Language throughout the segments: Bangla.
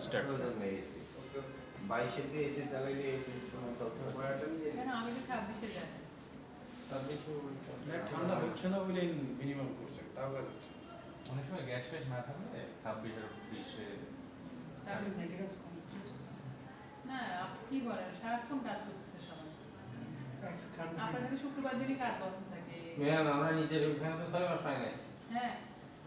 স্টার্ট প্রয়োজন নেই এসি। 22-এ এসি চালাইলে এসি কোনো তথ্য আছে? কেন আমি তো 26-এ যাই। ঠান্ডা হচ্ছে না বলে মিনিমাম করছে, তাও কাজ হচ্ছে। অনেক সময় গ্যাস ট্যাস না থাকলে 26 আর 20-এ না আপনি কি বলেন, সারাক্ষণ কাজ করতেছে সবাই। আপনার এখানে শুক্রবার দিনই কাজ বন্ধ থাকে। ম্যাম আমরা নিচের ওখানে তো 6 মাস পাই নাই। হ্যাঁ,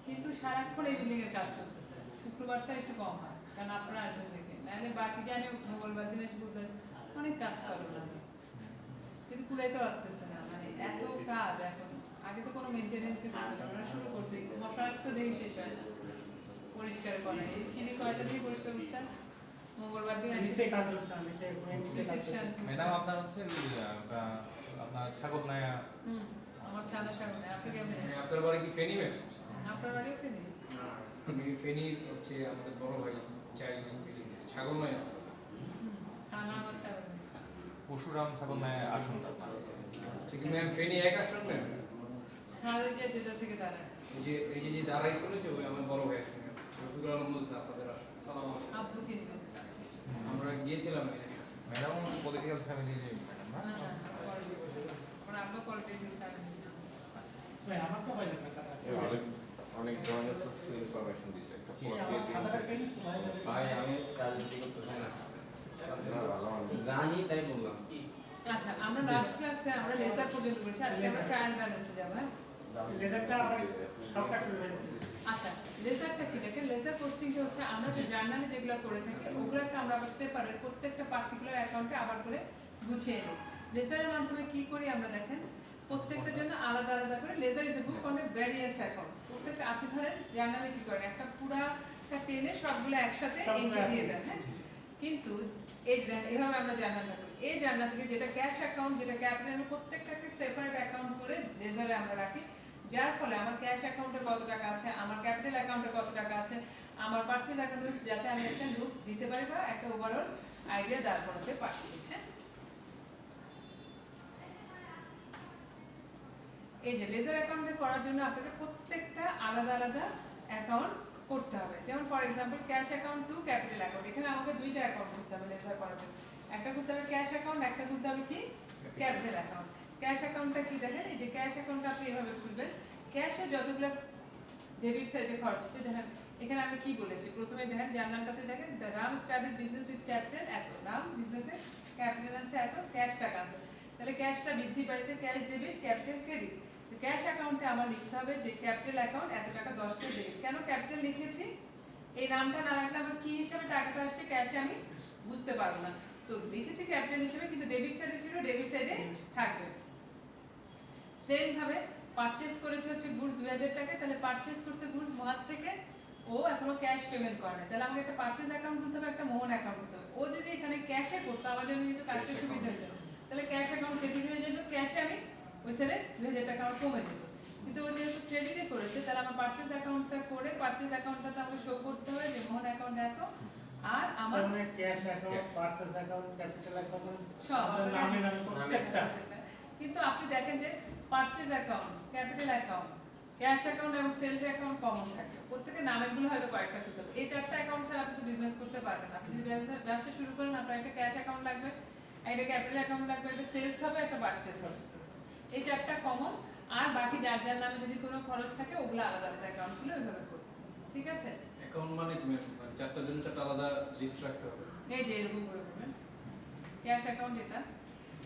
কিন্তু সারাক্ষণ এই বিল্ডিং এর কাজ চলতেছে। শুক্রবারটা একটু কম হয়, কারণ আপনারা আসবেন থেকে। নাহলে বাকি জানে মঙ্গলবার দিন এসে বলবেন অনেক কাজ করে না, কিন্তু কুলাইতে পারতেছে না। মানে এত কাজ এখন, আগে তো কোনো মেনটেনেন্সই করতে না, আমরা শুরু করছি মশার তো দেখি শেষ হয় না। পরিষ্কার করে এই সিঁড়ি কয়টা দিয়ে পরিষ্কার করছেন? মঙ্গলবার দিন ম্যাডাম আপনার হচ্ছে আপনার ছাগল নায়া আমার থানা সামনে আজকে কেমন? আপনার বাড়ি কি ফেনী ম্যাম? আপনার বাড়িও ফেনি? আমি ফেনী হচ্ছে আমাদের বড় ভাই চাই ছাগল নয় থানা আমার সামনে। পরশুরাম ছাগল নায়া আসুন আপনার। ঠিক ম্যাম ফেনী এক আসুন ম্যাম। হ্যাঁ, ওই যে যেটা থেকে দাঁড়ায় এই যে দাঁড়াইছিল যে ওই আমার বড় ভাই আছে ম্যাম রফিকুল আলম মুজদা আপনাদের আসুন। সালাম আলাইকুম। আব্বু চিনবেন। আমরা গিয়েছিলাম ম্যাডাম পলিটিক্যাল ফ্যামিলি ম্যাডাম না? ওরা আব্বা পলিটিক্যাল ফ্যামিলি। অনেক ধরনের তথ্য ইনফরমেশন দিছে। একটা পদ দিয়ে ভাই আমি রাজনীতি করতে চাই না। ভালো মানুষ। জানি তাই বললাম। আচ্ছা, আমরা লাস্ট ক্লাসে আমরা লেজার পর্যন্ত করেছি, আজকে আমরা ট্রায়াল ব্যালেন্সে যাব। হ্যাঁ, আচ্ছা লেজারটা কি দেখেন, লেজার পোস্টিংটা হচ্ছে আমরা যে জার্নালে যেগুলো করে থাকি ওগুলোকে আমরা আবার সেপারেট প্রত্যেকটা পার্টিকুলার অ্যাকাউন্টে আবার করে গুছিয়ে নিই। লেজারের মাধ্যমে কি করি আমরা দেখেন, প্রত্যেকটার জন্য আলাদা আলাদা করে ledger is a book on various account. প্রত্যেকটা আপনি ধরেন জার্নালে কি করেন, একটা পুরাটা টেনে সবগুলো একসাথে এন্ট্রি দিয়ে দেন। হ্যাঁ, কিন্তু এই দেখেন এভাবে আমরা জার্নালটা করি। এই জার্নাল থেকে যেটা ক্যাশ অ্যাকাউন্ট, যেটা ক্যাপিটাল, প্রত্যেকটা একটা সেপারেট অ্যাকাউন্ট করে লেজারে আমরা রাখি, যার ফলে আমার ক্যাশ অ্যাকাউন্টে কত টাকা আছে, আমার ক্যাপিটাল অ্যাকাউন্টে কত টাকা আছে, আমার পারচেজ অ্যাকাউন্টে, যাতে আমি একটা লুক দিতে পারি বা একটা ওভারঅল আইডিয়া দাঁড় করাতে পারছি। হ্যাঁ, এই যে লেজার অ্যাকাউন্টে করার জন্য আপনাকে প্রত্যেকটা আলাদা আলাদা অ্যাকাউন্ট করতে হবে। যেমন for example cash account two capital account, এখানে আমাকে দুইটা অ্যাকাউন্ট করতে হবে লেজার করার জন্য। একটা করতে হবে ক্যাশ অ্যাকাউন্ট, একটা করতে হবে কি ক্যাপিটাল অ্যাকাউন্ট। ক্যাশ অ্যাকাউন্টটা কি দেখেন, এই যে ক্যাশ অ্যাকাউন্টটা আপনি এভাবে খুলবেন, ক্যাশে যতগুলো ডেবিট সাইডে খরচ হচ্ছে দেখেন। এখানে আমি কি বলেছি, প্রথমে দেখেন জার্নালটাতে দেখেন the Ram started business with capital এত, রাম বিজনেসে ক্যাপিটাল আছে এত, ক্যাশ টাকা আছে, তাহলে ক্যাশটা বৃদ্ধি পাইছে, cash debit capital credit. Cash অ্যাকাউন্টে আমার লিখতে হবে যে ক্যাপিটাল অ্যাকাউন্ট এত টাকা 10টা ডেবিট। কেন ক্যাপিটাল লিখেছি, এই নামটা না রাখলে আমার কি হিসাবে টাকাটা আসছে ক্যাশে আমি বুঝতে পারবো না, তো লিখেছি ক্যাপিটাল হিসেবে, কিন্তু ডেবিট সাইডে ছিল, ডেবিট সাইডে থাকবে। সেম ভাবে পারচেজ করেছে হচ্ছে গুডস 2000 টাকা, তাহলে পারচেজ করছে গুডস মোহাত থেকে, ও এখনো ক্যাশ পেমেন্ট করে না, তাহলে আমাকে একটা পারচেজ অ্যাকাউন্ট করতে হবে, একটা মোহন অ্যাকাউন্ট করতে হবে। ও যদি এখানে ক্যাশে করতো আমার জন্য কিন্তু কাজটা সুবিধা হতো, তাহলে ক্যাশ অ্যাকাউন্ট ক্রেডিট হয়ে যেত, ক্যাশে আমি ওই সাইডে 2000 টাকা আমার কমে যেত। কিন্তু ও যেহেতু ক্রেডিটে করেছে, তাহলে আমার পারচেজ অ্যাকাউন্টটা করে পারচেজ অ্যাকাউন্টটাতে আমাকে শো করতে হবে যে মোহন অ্যাকাউন্ট এত, আর আমার cash account, purchase account, capital account সব নামে নামে প্রত্যেকটা। কিন্তু আপনি দেখেন যে purchase account, capital account, cash account এবং সেলস অ্যাকাউন্ট কমন থাকে, প্রত্যেকের নামগুলো হয়তো কয়েকটা করতে হবে। এই চারটা অ্যাকাউন্ট ছাড়া আপনি তো বিজনেস করতে পারবেন না। আপনি যদি ব্যবসা শুরু করেন, আপনার একটা ক্যাশ অ্যাকাউন্ট লাগবে, একটা ক্যাপিটাল অ্যাকাউন্ট লাগবে, একটা সেলস হবে, একটা পারচেজ হবে, এই চারটা কমন। আর বাকি যার যার নামে যদি কোনো খরচ থাকে ওগুলো আলাদা আলাদা অ্যাকাউন্ট খুলে ওইভাবে করতে, ঠিক আছে? অ্যাকাউন্ট মানে কি ম্যাম, চারটার জন্য চারটা আলাদা লিস্ট রাখতে হবে? এই যে এরকম করে করবেন। ক্যাশ অ্যাকাউন্ট যেটা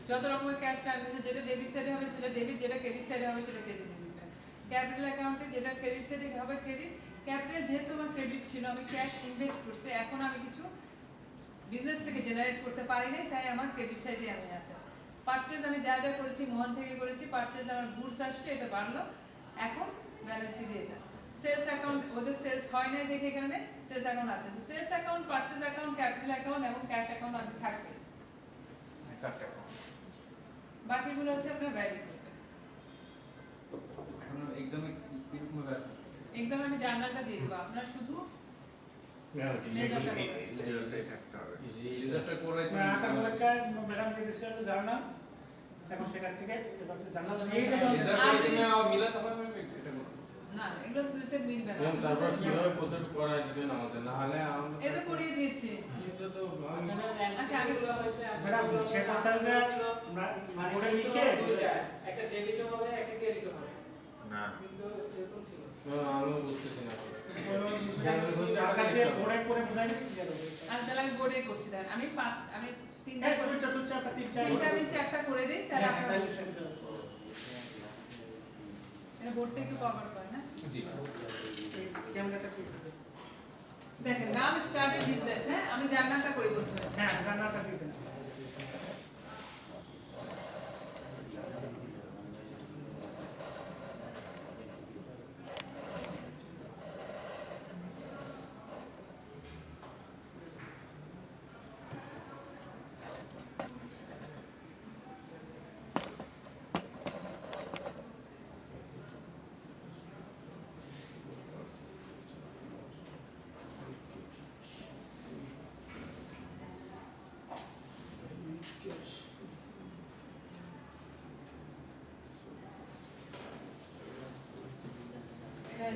যত রকমের ক্যাশ ট্রানজাকশন, যেটা ডেবিট সাইডে হবে সেটা ডেবিট, যেটা ক্রেডিট সাইডে হবে সেটা ক্রেডিট দিবেন। ক্যাপিটাল অ্যাকাউন্টে যেটা ক্রেডিট সাইডে হবে ক্রেডিট। ক্যাপিটাল যেহেতু আমার ক্রেডিট ছিল, আমি ক্যাশ ইনভেস্ট করছি, এখন আমি কিছু বিজনেস থেকে জেনারেট করতে পারি নাই, তাই আমার ক্রেডিট সাইডে আমি আছে। পারচেজ আমি যা যা করেছি মোহন থেকে করেছি, পারচেজ আমার গুডস আসছে, এটা বাড়লো, এখন ব্যালেন্স শিটে এটা। সেলস অ্যাকাউন্ট, ওদের সেলস হয় নাই দেখে এখানে সেলস অ্যাকাউন্ট আছে। Sales account, purchase account, capital account এবং ক্যাশ অ্যাকাউন্ট আপনি থাকবে, চারটে। বাকিগুলো হচ্ছে আপনার ভ্যারি করবে। এখন এক্সামে কি রকম হবে? একদম আমি জার্নালটা দিয়ে দেবো, আপনার শুধু লেজারটা করবেন। লেজারটা করে ম্যাডামকে দিয়েছিল জানা, এখন সেখান থেকে জানা লেজার করে দিলে আর মিলাতে হবে ম্যাম, এটা করব না এগুলো দুই সেট মিলবে না। তারপর কিভাবে পদ্ধতি করা দিবেন আমাদের, না হলে এটা করিয়ে দিয়েছি দিচ্ছি। কিন্তু তো আচ্ছা, আমি ম্যাডাম সে কথা যে আমরা মানে বোর্ডে কিন্তু লিখে দুইটা, একটা ডেবিটও হবে একটা ক্রেডিটও হবে না কিন্তু এরকম ছিল আমিও বুঝতেছি না টাকা দিয়ে বোর্ডে করে বোঝাই কি যাবে আমি তাহলে আমি বোর্ডে করছি দেন আমি তিনটা হ্যাঁ দুইটা দুইটা একটা তিন চার তিনটা আমি চারটা করে দিই তাহলে হ্যাঁ আপনারা তাহলে বুঝবেন। সুবিধা হবে। এটা বোর্ডটা একটু কভার করে না জি এই ক্যামেরাটা কি দেখেন নাম স্টার্টেড বিজনেস হ্যাঁ আমি জার্নালটা করে করতে হবে হ্যাঁ জানাটা দিবেন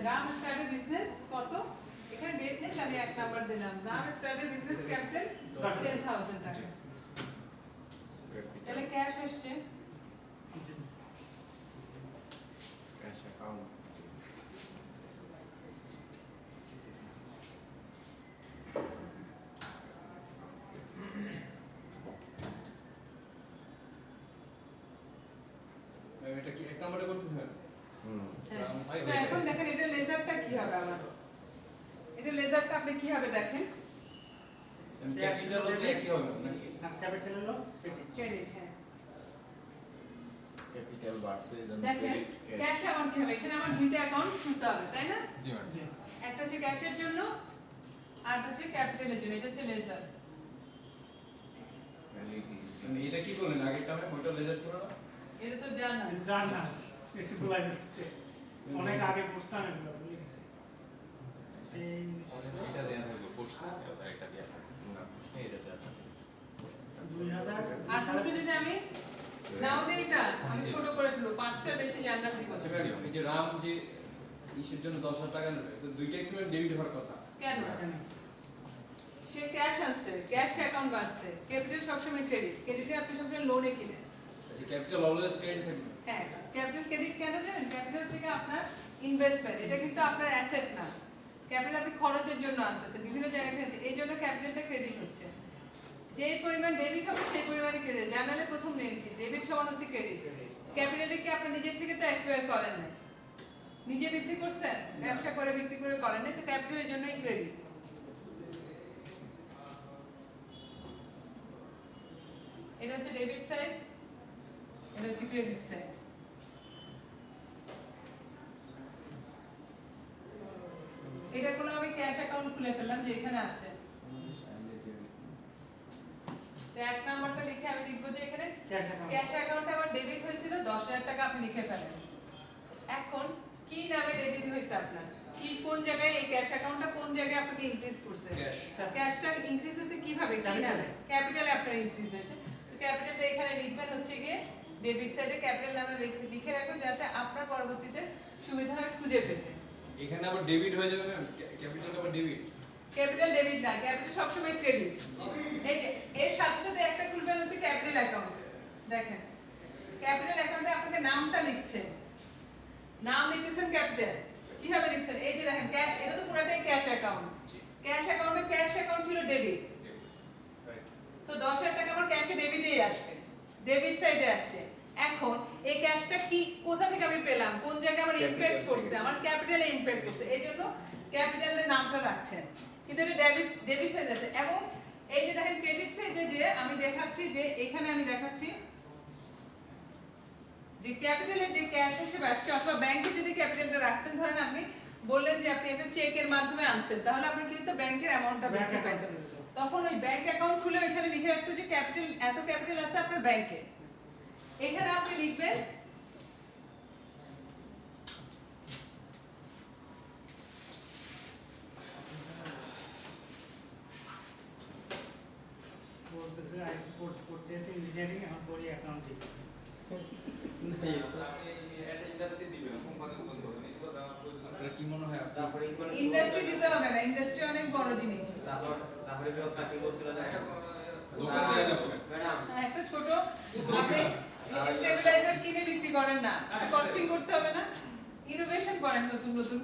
রাম স্টার্টেড বিজনেস কত এখানে ডেট নেই আমি এক নাম্বার দিলাম রাম স্টার্টেড বিজনেস ক্যাপিটাল 10000 টাকা তাহলে ক্যাশ আসছে ক্যাশ অ্যাকাউন্ট এটা কি এক নম্বরে করতেছেন হ্যাঁ তো এখন দেখেন এটা লেজারটা কি হবে আমার এটা লেজারটা আপনি কি হবে দেখেন ক্যাপিটাল হতে একই হবে নাকি ক্যাপিটাল হলো ক্রেডিট হ্যাঁ ক্যাপিটাল ভার্সেস দেখেন ক্যাশ অ্যাকাউন্ট কি হবে এখানে আমার দুইটা অ্যাকাউন্ট খুলতে হবে তাই না জি ম্যাডাম জি একটা হচ্ছে ক্যাশের জন্য আর একটা হচ্ছে ক্যাপিটালের জন্য এটা হচ্ছে লেজার এটা কি করলেন আগেরটা আমি ওইটা লেজার ছিল না এটা তো জানা জান না একটু ভুলাই গেছে অনেক আগে বুঝতাম এগুলো ভুলে গেছি এই এটা দেয়া হবে প্রশ্ন একটা দেয়া হবে না প্রশ্ন এটা দেওয়া থাকে 2000 আর প্রশ্ন যদি আমি নাও দেই এটা আমি ছোট করে ছিল 5টা বেশি জানলাম ঠিক আচ্ছা আছে ম্যাডাম এই যে রাম যে ইসের জন্য 10,000 টাকা নেবে তো দুইটা এক্সপেরিমেন্ট ডেবিট হওয়ার কথা কেন সে ক্যাশ আনছে ক্যাশ অ্যাকাউন্ট বাড়ছে ক্যাপিটাল সবসময় ক্রেডিটে আপনি সবসময় লোনে কিনেন ক্যাপিটাল অলওয়েজ ক্রেডিট থাকবে হ্যাঁ ক্যাপিটাল ক্রেডিট কেন জানেন ক্যাপিটাল থেকে আপনার ইনভেস্টমেন্ট এটা কিন্তু আপনার অ্যাসেট না ক্যাপিটাল আপনি খরচের জন্য আনতেছেন বিভিন্ন জায়গা থেকে আনছেন এই জন্য ক্যাপিটালটা ক্রেডিট হচ্ছে যে পরিমাণ ডেবিট হবে সেই পরিমাণে ক্রেডিট জানালে প্রথম মেন কি ডেবিট সমান হচ্ছে ক্রেডিট ক্যাপিটালে কি আপনি নিজের থেকে তো অ্যাকুয়ার করেন না নিজে বিক্রি করছেন ব্যবসা করে বিক্রি করে করেন না তো ক্যাপিটালের জন্যই ক্রেডিট এটা হচ্ছে ডেবিট সাইড এটা হচ্ছে ক্রেডিট সাইড এটা কোনো আমি ক্যাশ অ্যাকাউন্ট খুলে ফেললাম যে এখানে আছে তো এক নাম্বারটা লিখে আমি লিখবো যে এখানে ক্যাশ অ্যাকাউন্ট ক্যাশ অ্যাকাউন্টে আমার ডেবিট হয়েছিল 10,000 টাকা আপনি লিখে ফেলেন এখন কি নামে ডেবিট হয়েছে আপনার কি কোন জায়গায় এই ক্যাশ অ্যাকাউন্টটা কোন জায়গায় আপনাকে ইনক্রিজ করছে ক্যাশ ক্যাশটা ইনক্রিজ হয়েছে কিভাবে কি নামে ক্যাপিটালে আপনার ইনক্রিজ হয়েছে তো ক্যাপিটালটা এখানে লিখবেন হচ্ছে গিয়ে ডেবিট সাইডে ক্যাপিটাল নামে লিখে রাখবেন যাতে আপনার পরবর্তীতে সুবিধা হয় খুঁজে পেতে এখানে আবার ডেবিট হয়ে যাবে ম্যাম ক্যাপিটাল আবার ডেবিট ক্যাপিটাল ডেবিট না ক্যাপিটাল সবসময় ক্রেডিট এই যে এর সাথে সাথে একটা খুলবেন হচ্ছে ক্যাপিটাল অ্যাকাউন্ট দেখেন ক্যাপিটাল অ্যাকাউন্টে আপনাকে নামটা লিখছেন নাম লিখতেছেন ক্যাপিটাল কিভাবে লিখছেন এই যে দেখেন ক্যাশ এটা তো পুরোটাই ক্যাশ অ্যাকাউন্ট ক্যাশ অ্যাকাউন্টে ক্যাশ অ্যাকাউন্ট ছিল ডেবিট তো 10,000 টাকা আমার ক্যাশে ডেবিটেই আসবে ডেবিট সাইডে আসছে এখন এই ক্যাশটা কি কোথা থেকে আমি পেলাম কোন জায়গায় আমার ইমপ্যাক্ট করছে আমার ক্যাপিটালে ইমপ্যাক্ট করছে এই জন্য ক্যাপিটালের নামটা রাখছেন কিন্তু এটা ডেবিট সাইড আছে এবং এই যে দেখেন ক্রেডিট সাইডে যে আমি দেখাচ্ছি যে এখানে আমি দেখাচ্ছি যে ক্যাপিটালে যে ক্যাশ হিসেবে আসছে অথবা ব্যাংকে যদি ক্যাপিটালটা রাখতেন ধরেন আপনি বললেন যে আপনি এটা চেকের মাধ্যমে আনছেন তাহলে আপনি কিন্তু ব্যাংকের অ্যামাউন্টটা বৃদ্ধি পাইতেন তখন ওই ব্যাংক অ্যাকাউন্ট খুলে ওইখানে লিখে রাখতো যে ক্যাপিটাল এত ক্যাপিটাল আছে আপনার ব্যাংকে এখানে আপনি লিখবেন বলতেছে আইসি কোর্স করতেছে ইঞ্জিনিয়ারিং এখন করি অ্যাকাউন্টিং ইন্ডাস্ট্রি দিবেন কোম্পানি বন্ধ করবেন এগুলো আপনার কি মনে হয় ইন্ডাস্ট্রি দিতে হবে না ইন্ডাস্ট্রি অনেক বড় জিনিস চাকরি চাকরি করছিল না ম্যাডাম একটা ছোট আপনি স্টেবিলাইজার কিনে বিক্রি করেন না, কস্টিং করতে হবে না, ইনোভেশন করেন নতুন নতুন।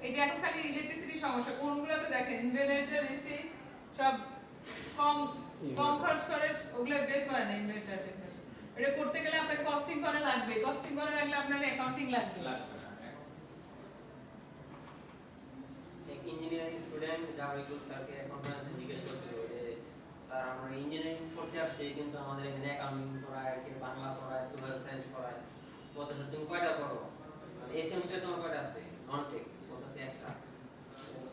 এই যে এখন খালি ইলেকট্রিসিটি সমস্যা, কোনগুলোতে দেখেন ইনভার্টার এসি সব কম কম খরচ করে ওগুলো বের করে না ইনভার্টার টেকনোলজি। এটা করতে গেলে আপনাকে কস্টিং করা লাগবে, কস্টিং করা লাগলে আপনার অ্যাকাউন্টিং লাগবে। এক ইঞ্জিনিয়ারিং স্টুডেন্ট জাভেদুল স্যারকে কনফারেন্সে জিজ্ঞেস করছিল যে স্যার আমরা ইঞ্জিনিয়ারিং পড়তে আসছি কিন্তু আমাদের এখানে অ্যাকাউন্টিং পড়ায়, কি বাংলা পড়ায়, সোশ্যাল সায়েন্স পড়ায়, বলতেছে তুমি কয়টা পড়ো, মানে এই সেমিস্টারে তোমার কয়টা আছে, নন টেক, বলতেছে একটা।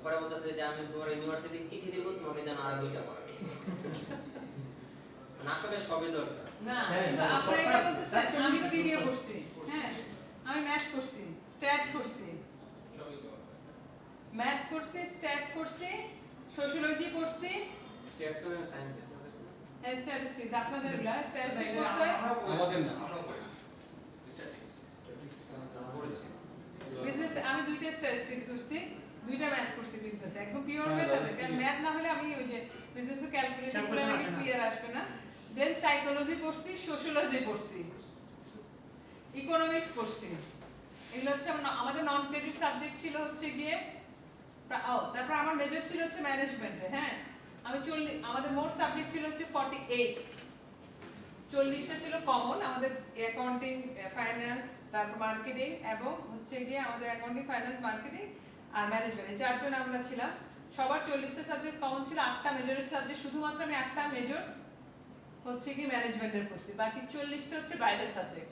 পরে বলতেছে যে আমি তোমার ইউনিভার্সিটি চিঠি দেবো তোমাকে যেন আরো 2টা পড়াবে। মানে আসলে সবই দরকার। না কিন্তু আপনারা এটা বলতেছেন আমি তো বিবিএ করছি, হ্যাঁ আমি ম্যাথ করছি, স্ট্যাট করছি, ম্যাথ করছি, স্ট্যাট করছি, সোশিওলজি করছি, স্টেট তো সায়েন্সের সাথে স্ট্যাটিস্টিক্স আপনাদের গুলা স্ট্যাটিস্টিক্স করতে হয়, আমাদের না পড়েছি। বিজনেস আমি দুইটা স্ট্যাটিস্টিক্স করছি, দুইটা ম্যাথ করছি বিজনেসে, একদম পিওর ম্যাথ হবে, কারণ ম্যাথ না হলে আমি ওই যে বিজনেসের ক্যালকুলেশন করে আমি ক্লিয়ার আসবে না। দেন সাইকোলজি পড়ছি, সোশিওলজি পড়ছি, ইকোনমিক্স পড়ছি, এগুলো হচ্ছে আমাদের নন ক্রেডিট সাবজেক্ট ছিল হচ্ছে গিয়ে তারপর আমার মেজর ছিল হচ্ছে ম্যানেজমেন্টে, হ্যাঁ আমি আমাদের মোট সাবজেক্ট ছিল হচ্ছে 48, 40টা ছিল কমন, আমাদের অ্যাকাউন্টিং, ফাইন্যান্স, তারপর মার্কেটিং এবং হচ্ছে গিয়ে আমাদের অ্যাকাউন্টিং, ফাইন্যান্স, মার্কেটিং আর ম্যানেজমেন্ট, এই 4 জন আমরা ছিলাম। সবার 40টা সাবজেক্ট কমন ছিল, 8টা মেজরের সাবজেক্ট, শুধুমাত্র আমি 8টা মেজর হচ্ছে কি ম্যানেজমেন্টের পড়ছি, বাকি 40টা হচ্ছে বাইরের সাবজেক্ট।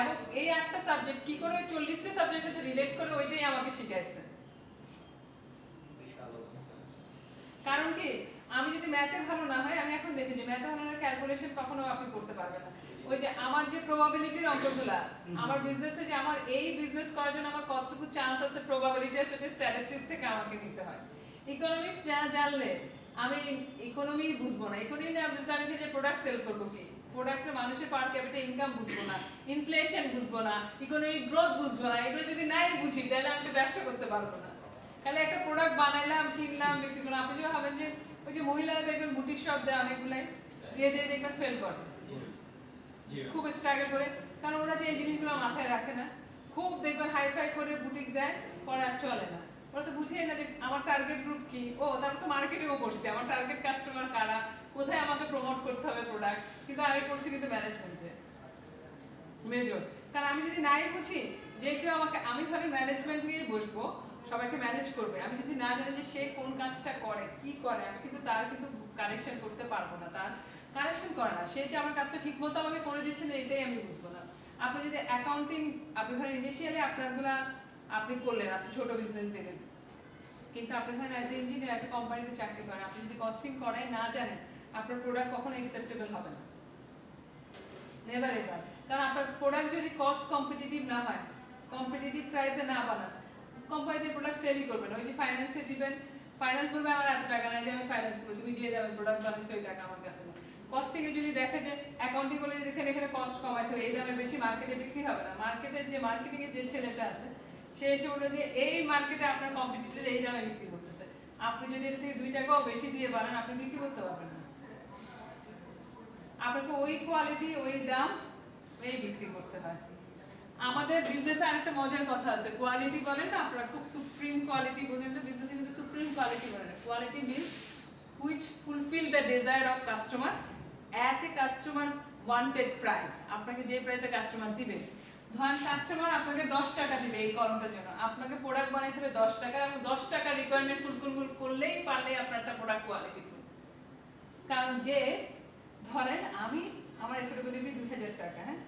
এবং এই 8টা সাবজেক্ট কি করে ওই 40টা সাবজেক্টের সাথে রিলেট করে ওইটাই আমাকে শিখাইছে। বিশাল অবস্থা। কারণ কি আমি যদি ম্যাথে ভালো না হয়, আমি এখন দেখি যে ম্যাথে ভালো না ক্যালকুলেশন কখনো আপনি করতে পারবেন না। ওই যে আমার যে প্রবাবিলিটির অঙ্কগুলা, আমার বিজনেসে যে আমার এই বিজনেস করার জন্য আমার কতটুকু চান্স আছে, প্রবাবিলিটি আছে, সেটা স্ট্যাটিস্টিক্স থেকে আমাকে নিতে হয়। ইকোনমিক্স জানলে আমি ইকোনমি বুঝবো না, ইকোনমি না বুঝলে আমি যে প্রোডাক্ট সেল করবো কি, প্রোডাক্টের মানুষের পার ক্যাপিটাল ইনকাম বুঝবো না, ইনফ্লেশন বুঝবো না, ইকোনমিক গ্রোথ বুঝবো না, এগুলো যদি নাই বুঝি তাহলে আমি ব্যবসা করতে পারবো না। তাহলে একটা প্রোডাক্ট বানাইলাম, কিনলাম, বিক্রি করলাম। আপনি যদি ভাবেন যে ওই যে মহিলারা দেখবেন বুটিক শপ দেয় অনেকগুলাই, দিয়ে দিয়ে দেখবেন ফেল করে, খুব স্ট্রাগল করে, কারণ ওরা যে এই জিনিসগুলো মাথায় রাখে না, খুব দেখবেন হাইফাই করে বুটিক দেয়, পরে আর চলে না। ওরা তো বুঝেই না যে আমার টার্গেট গ্রুপ কি, ও তারপর তো মার্কেটিংও করছে, আমার টার্গেট কাস্টমার কারা, কোথায় আমাকে প্রমোট করতে হবে প্রোডাক্ট, কিন্তু আমি করছি কিন্তু ম্যানেজমেন্টে মেজর। কারণ আমি যদি নাই বুঝি যে কেউ আমাকে, আমি ধরে ম্যানেজমেন্ট নিয়েই বসবো, সবাইকে ম্যানেজ করবে, আমি যদি না জানি যে সে কোন কাজটা করে, কি করে, আমি কিন্তু তার কিন্তু কারেকশন করতে পারবো না, তার কারেকশন করে না, সে যে আমার কাজটা ঠিক মতো আমাকে করে দিচ্ছে না, এটাই আমি বুঝবো না। আপনি যদি অ্যাকাউন্টিং, আপনি ধরেন ইনিশিয়ালি আপনারগুলা আপনি করলেন, আপনি ছোট বিজনেস দিলেন, কিন্তু আপনি ধরেন অ্যাজ এ ইঞ্জিনিয়ার একটা কোম্পানিতে চাকরি করেন, আপনি যদি কস্টিং করাই না জানেন, আপনার প্রোডাক্ট কখনো অ্যাকসেপ্টেবল হবে না, নেভার এভার। কারণ আপনার প্রোডাক্ট যদি কস্ট কম্পিটিটিভ না হয়, কম্পিটিটিভ প্রাইসে না বানান, কোম্পানিতে প্রোডাক্ট সেলই করবেন। ওই যে ফাইন্যান্সে দিবেন, ফাইন্যান্স বলবে আমার এত টাকা নাই যে আমি ফাইন্যান্স করবো, তুমি যে যাবে প্রোডাক্ট বানাইছো ওই টাকা আমার কাছে না। কস্টিং এ যদি দেখে যে অ্যাকাউন্টিং বলে দেখেন এখানে কস্ট কমাইতে হবে, এই দামে বেশি মার্কেটে বিক্রি হবে না, মার্কেটের যে মার্কেটিং এর যে ছেলেটা আছে সে এসে বললো যে এই মার্কেটে আপনার কম্পিটিটর এই দামে বিক্রি করতেছে, আপনি যদি এর থেকে 2 টাকাও বেশি দিয়ে বানান আপনি বিক্রি করতে পারবেন না, আপনাকে ওই কোয়ালিটি, ওই দাম, এই বিক্রি করতে হয়। আমাদের বিজনেসে আরেকটা মজার কথা আছে, কোয়ালিটি বলেন না আপনারা, খুব সুপ্রিম কোয়ালিটি বলেন না, বিজনেসে কিন্তু সুপ্রিম কোয়ালিটি বলেন না। Quality means which fulfil the desire of customer at a customer wanted price. আপনাকে যে প্রাইসে কাস্টমার দিবে, ধরেন কাস্টমার আপনাকে 10 টাকা দিবে এই কর্মটার জন্য, আপনাকে প্রোডাক্ট বানাইতে হবে 10 টাকা, এবং 10 টাকা রিকোয়ারমেন্ট ফুলফিল করলেই পারলেই আপনার একটা প্রোডাক্ট কোয়ালিটি ফুল। কারণ যে ধরেন আমি আমার এফোর্ডেবিলিটি 2000 টাকা, হ্যাঁ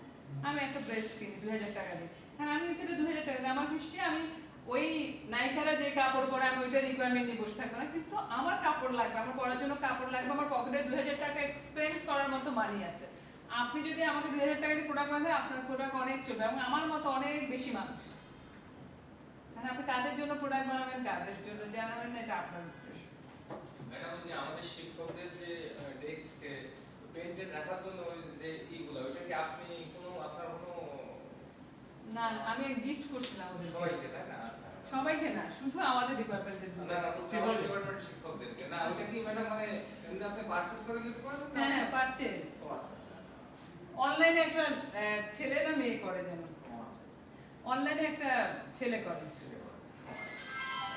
আমি একটা ড্রেস কিনি 2000 টাকা দিয়ে, হ্যাঁ আমি সেটা 2000 টাকা দিয়ে, আমার হিস্ট্রি আমি ওই নায়িকারা যে কাপড় পরে আমি ওইটা রিকোয়ারমেন্ট নিয়ে বসে থাকবো না, কিন্তু আমার কাপড় লাগবে, আমার পরার জন্য কাপড় লাগবে, আমার পকেটে 2000 টাকা এক্সপেন্ড করার মতো মানি আছে। আপনি যদি আমাকে 2000 টাকা দিয়ে প্রোডাক্ট বানান, আপনার প্রোডাক্ট অনেক চলবে, এবং আমার মতো অনেক বেশি মানুষ। মানে আপনি কাদের জন্য প্রোডাক্ট বানাবেন, কাদের জন্য জানাবেন না, এটা আপনার উদ্দেশ্য। ম্যাডাম ওই যে আমাদের শিক্ষকদের যে ডেস্কে পেন্টেড রাখার জন্য ওই যে ইগুলো, ওইটা কি আপনি কোনো আপনার কোনো না আমি গিফট করছিলাম ওদের, সবাইকে, তাই না? আচ্ছা সবাইকে না, শুধু আমাদের ডিপার্টমেন্টের জন্য। না না তো শিক্ষক- ডিপার্টমেন্ট শিক্ষকদেরকে না ওইটা কি ম্যাডাম মানে এমনি আপনি পারচেজ করে গিফট করেন না? হ্যাঁ হ্যাঁ, পারচেজ ও আচ্ছা আচ্ছা অনলাইনে একটা ছেলে না মেয়ে করে যেন, ও আচ্ছা অনলাইনে একটা ছেলে করে, ছেলে করে।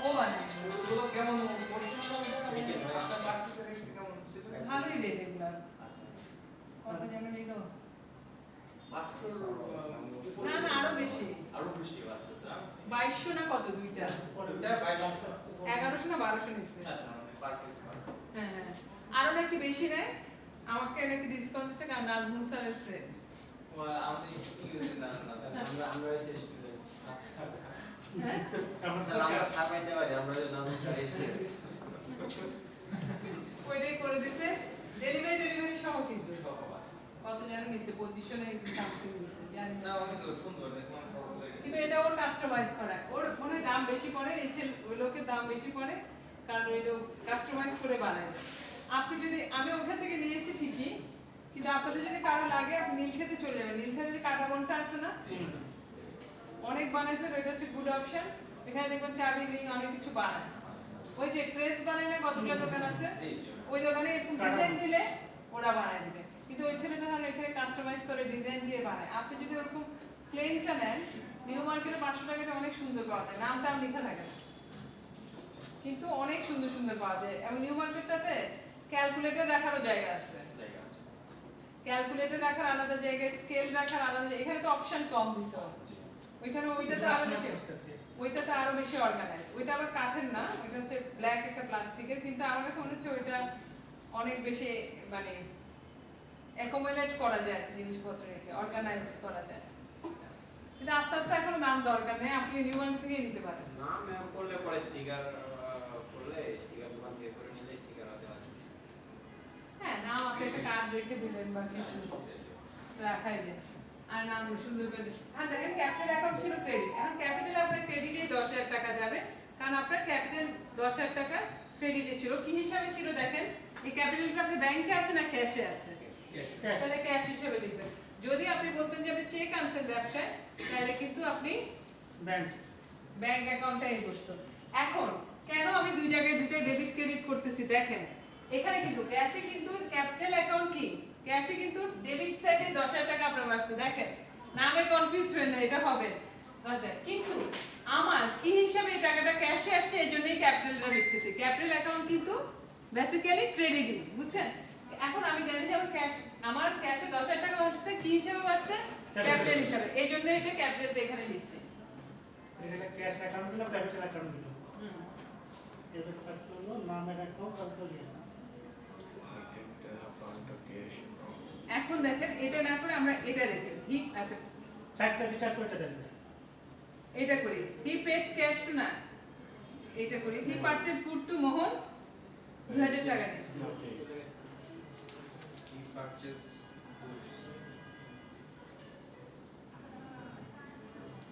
ও বানায়। ওগুলো কেমন পড়ছিল না আপনার পারচেজের রেট কেমন ছিল? ভালোই রেট এগুলো। আচ্ছা কত যেন নিল? 500 না না, আরো বেশি, আরো বেশি আচ্ছা আচ্ছা 2200 না কত দুইটা, ওটা 2200 1100 না 1200 নিচ্ছে। আচ্ছা মানে পার পিস হ্যাঁ হ্যাঁ, আরো নাকি বেশি নেয়, আমাকে নাকি ডিসকাউন্ট দিচ্ছে কারণ নাজমুল স্যারের ফ্রেন্ড। ও আমাদের ইংরেজি না না আমরা এসে স্টুডেন্ট আচ্ছা হ্যাঁ আমরা তাহলে আমরা সাপাইতে পারি আমরা যদি নাম স্যার ওইটাই করে দিছে, ডেলিভারি সহ কিন্তু। সব আছে কত যেন নিচ্ছে, 2500 না সামথিং নিচ্ছে জানি না। না অনেক সুন্দর দেখলাম সবগুলো কিন্তু এটা ওর কাস্টমাইজ করা, ওর মনে হয় দাম বেশি পড়ে, এই ছেলে ওই লোকের দাম বেশি পড়ে কারণ ওই লোক কাস্টমাইজ করে বানায়। আপনি যদি, আমি ওখান থেকে নিয়েছি ঠিকই, কিন্তু আপনাদের যদি কারো লাগে আপনি নীলক্ষেতে চলে যাবেন, নীলক্ষেতে যে কাটা বনটা আছে না, অনেক বানাইতে হবে, এটা হচ্ছে গুড অপশন। এখানে দেখবেন চাবি রিং অনেক কিছু বানায়, ওই যে প্রেস বানায় না কতগুলো দোকান আছে, জি জি ওই দোকানে এরকম ডিজাইন দিলে ওরা বানায় দিবে, কিন্তু ওই ছেলে ধরেন এখানে কাস্টমাইজ করে ডিজাইন দিয়ে বানায়। আপনি যদি ওরকম প্লেনটা নেন, নিউ মার্কেটে 500 টাকাতে অনেক সুন্দর পাওয়া যায়, নামটা লেখা থাকে না, কিন্তু অনেক সুন্দর সুন্দর পাওয়া যায়। এবং নিউ মার্কেটটাতে ক্যালকুলেটর রাখারও জায়গা আছে, জায়গা আছে ক্যালকুলেটর রাখার আলাদা জায়গায়, স্কেল রাখার আলাদা জায়গা, এখানে তো অপশন কম দিছে, জি ওইখানে ওইটাতে আরো বেশি, ওইটাতে আরো বেশি অর্গানাইজ। ওইটা আবার কাঠের না, ওইটা হচ্ছে ব্ল্যাক একটা প্লাস্টিকের, কিন্তু আমার কাছে মনে হচ্ছে ওইটা অনেক বেশি মানে অ্যাকোমোডেট করা যায় একটা জিনিসপত্র রেখে, অর্গানাইজ করা যায়। কিন্তু আপনার তো এখন নাম দরকার নেই, আপনি নিউ মার্কেট থেকে নিতে পারেন। না ম্যাম করলে পরে স্টিকার করলে স্টিকার দোকান থেকে করে নিলে স্টিকার দেওয়া যাবে হ্যাঁ, নাম আপনি একটা কার্ড রেখে দিলেন বা কিছু রাখাই যায়, আর নাম সুন্দর করে দিচ্ছেন। হ্যাঁ দেখেন, ক্যাপিটাল অ্যাকাউন্ট ছিল ক্রেডিট, এখন ক্যাপিটাল আপনার ক্রেডিটে 10,000 টাকা যাবে, কারণ আপনার ক্যাপিটাল 10,000 টাকা ক্রেডিটে ছিল। কি হিসাবে ছিল দেখেন, এই ক্যাপিটালটা আপনার ব্যাংকে আছে না ক্যাশে আছে, তাহলে ক্যাশ হিসেবে লিখবেন। যদি আপনি বলতেন যে আপনি চেক আনছেন ব্যবসায়, তাহলে কিন্তু আপনি ব্যাংক অ্যাকাউন্টটাই বসতো। এখন কেন আমি দুই জায়গায় দুটো ডেবিট ক্রেডিট করতেছি দেখেন, এখানে কিন্তু ক্যাশে কিন্তু ক্যাপিটাল অ্যাকাউন্ট কি, ক্যাশে কিন্তু ডেবিট সাইডে 10,000 টাকা আপনার আসছে, দেখেন নামে কনফিউজ হবেন না, এটা হবে 10,000, কিন্তু আমার কি হিসাবে এই টাকাটা ক্যাশে আসছে, এই জন্যই ক্যাপিটালটা লিখতেছি। ক্যাপিটাল অ্যাকাউন্ট কিন্তু বেসিক্যালি ক্রেডিটই, বুঝছেন? এখন আমি জানি যে আমার ক্যাশে 10,000 টাকা আসছে, কি হিসাবে আসছে, ক্যাপিটাল হিসাবে, এই জন্য এটা ক্যাপিটালটা এখানে লিখছি। এটা ক্যাশ অ্যাকাউন্ট দিলাম, ক্যাপিটাল অ্যাকাউন্ট দিলাম, এটা থাকতে হলো নামের অ্যাকাউন্ট আর দিলাম। এখন দেখেন, এটা না করে আমরা এটা রেখে হিপ, আচ্ছা চারটা যেটা আছে ওইটা দেন, এটা করি, হি পেড ক্যাশ টু না, এটা করি হি পারচেজ গুড টু মোহন 2000 টাকা দিয়ে, কি পারচেজ গুডস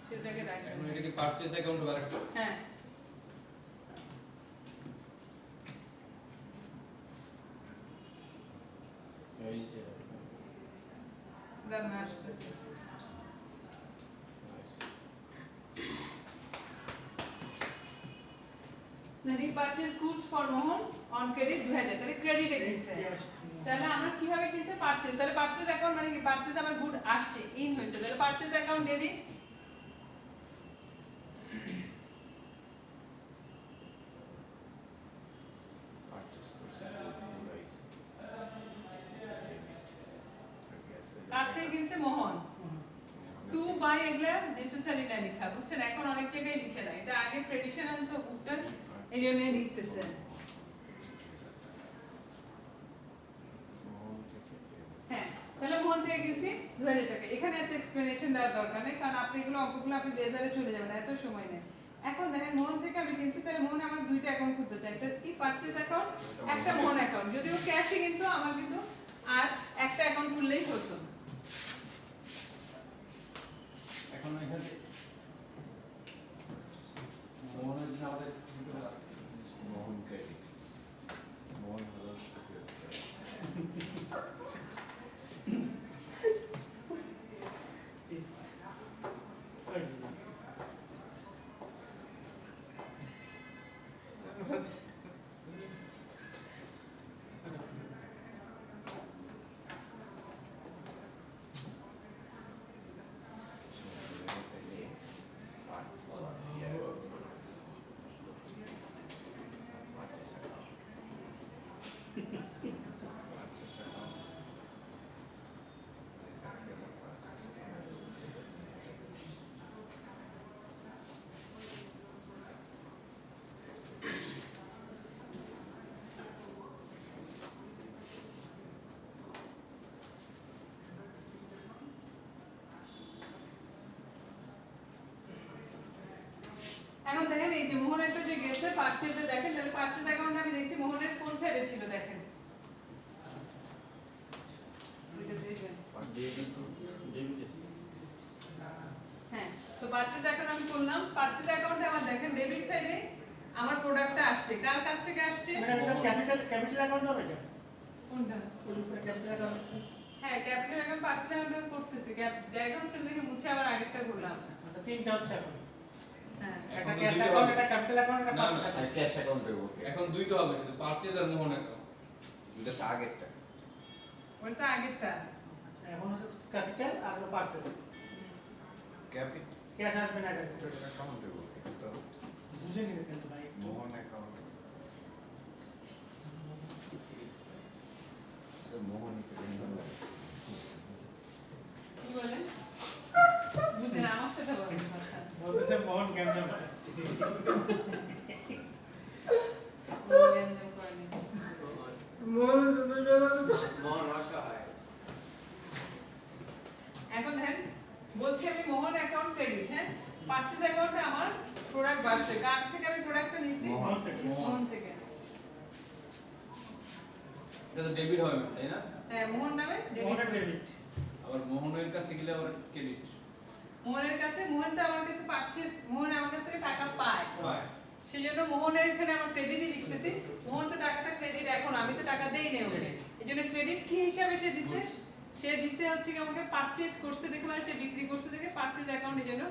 সেটাকে রাখবেন। এখন এটা কি পারচেজ অ্যাকাউন্ট বা একটা হ্যাঁ, এই যে রান্না আসতেছে। He purchase good for Mohan on credit 2000, তাহলে ক্রেডিটে কিনছে। তাহলে আমরা কিভাবে কিনছে, পারচেজ, তাহলে পারচেজ অ্যাকাউন্ট মানে কি, পারচেজ আমার গুড আসছে, ইন হয়েছে, তাহলে পারচেজ অ্যাকাউন্ট ডেবিট, কার থেকে কিনছে, মোহন। টু বাই এগুলা নেসেসারি না লেখা, বুঝছেন? এখন অনেক জায়গায় লিখে না, এটা আগে ট্রেডিশনাল তো বুকটা, এই জন্য লিখতেছে। হ্যাঁ, তাহলে মোহন থেকে কিনছি 2000 টাকা, এখানে এত এক্সপ্লেনেশন দেওয়ার দরকার নেই, কারণ আপনি এগুলো অঙ্কগুলো আপনি রেজারে চলে যাবেন, এত সময় নেই। এখন দেখেন, মোহন থেকে আমি কিনছি, তাহলে মোহন আমার দুইটা অ্যাকাউন্ট খুলতে চাই, একটা কি পারচেজ অ্যাকাউন্ট, একটা মোহন অ্যাকাউন্ট, যদিও ক্যাশে কিন্তু আমার কিন্তু আর একটা অ্যাকাউন্ট খুললেই হতো। এখন এখানে মোহনের জন্য আমাদের দিতে হবে মোহন ক্রেডিট, মোহন হলো এখন দেখেন এই যে মোহনেরটা যে গেছে পারচেজে দেখেন, তাহলে পারচেজ অ্যাকাউন্ট আমি দেখছি মোহনের কোন সাইডে ছিল দেখেন। এটা দেখবেন। হ্যাঁ, তো পারচেজ অ্যাকাউন্ট আমি করলাম, পারচেজ অ্যাকাউন্টে আমার দেখেন ডেবিট সাইডে আমার প্রোডাক্টটা আসছে, কার কাছ থেকে আসছে? ম্যাডাম এটা ক্যাপিটাল অ্যাকাউন্ট হবে এটা? কোনটা? ওই উপরে ক্যাপিটাল অ্যাকাউন্ট আছে। হ্যাঁ, ক্যাপিটাল অ্যাকাউন্ট পারচেজ অ্যাকাউন্ট করতেছি, জায়গা হচ্ছে দেখে মুছে আবার আগেরটা করলাম। আচ্ছা তিনটা হচ্ছে এখন। হ্যাঁ, একটা ক্যাশ অ্যাকাউন্ট, একটা ক্যাপিটাল অ্যাকাউন্ট, একটা না, পার্সোনাল না, অ্যাকাউন্ট। ক্যাশ অ্যাকাউন্টে ওকে এখন দুইটা হবে শুধু পারচেজ আর মোহন অ্যাকাউন্ট। এটা তো আগেরটা ওইটা আগেরটা। আচ্ছা এখন হচ্ছে ক্যাপিটাল আর হলো পার্সেল। ক্যাপিটাল ক্যাশ আসবে না এটা। অ্যাকাউন্টে ওকে তো বুঝে নিতে কিন্তু ভাই একটু। মোহন অ্যাকাউন্ট মোহন কি বলেন? বুঝেন আমার সাথে বলেন কথা। বলতেছে মোহন গ্যাঞ্জাম পাচ্ছি। জ্ঞানজাম করেনি। মোহন রসা হয়। এখন দেখেন বলছি আমি মোহন অ্যাকাউন্ট ক্রেডিট, হ্যাঁ, পারচেজ অ্যাকাউন্টে আমার প্রোডাক্ট বাড়ছে, কার থেকে আমি প্রোডাক্টটা নিছি? মোহন থেকে। মোহন থেকে। এটা তো ডেবিট হবে তাই না? হ্যাঁ, মোহন নামে মোহনের ডেবিট। ক্রেডিট। আবার মোহনের কাছে গেলে আবার ক্রেডিট মোহনের কাছে, মোহন তো আমার কাছে পারচেজ, মোহন আমার কাছ থেকে টাকা পায়, পায়। সেই জন্য মোহনের এখানে আমার ক্রেডিটই লিখতেছি। মোহন তো টাকাটা ক্রেডিট, এখন আমি তো টাকা দেই না ওকে, এই জন্য ক্রেডিট কি হিসাবে সে দিছে? সে দিছে হচ্ছে কি আমাকে পারচেজ করছে দেখে, মানে সে বিক্রি করছে দেখে পারচেজ অ্যাকাউন্টের জন্য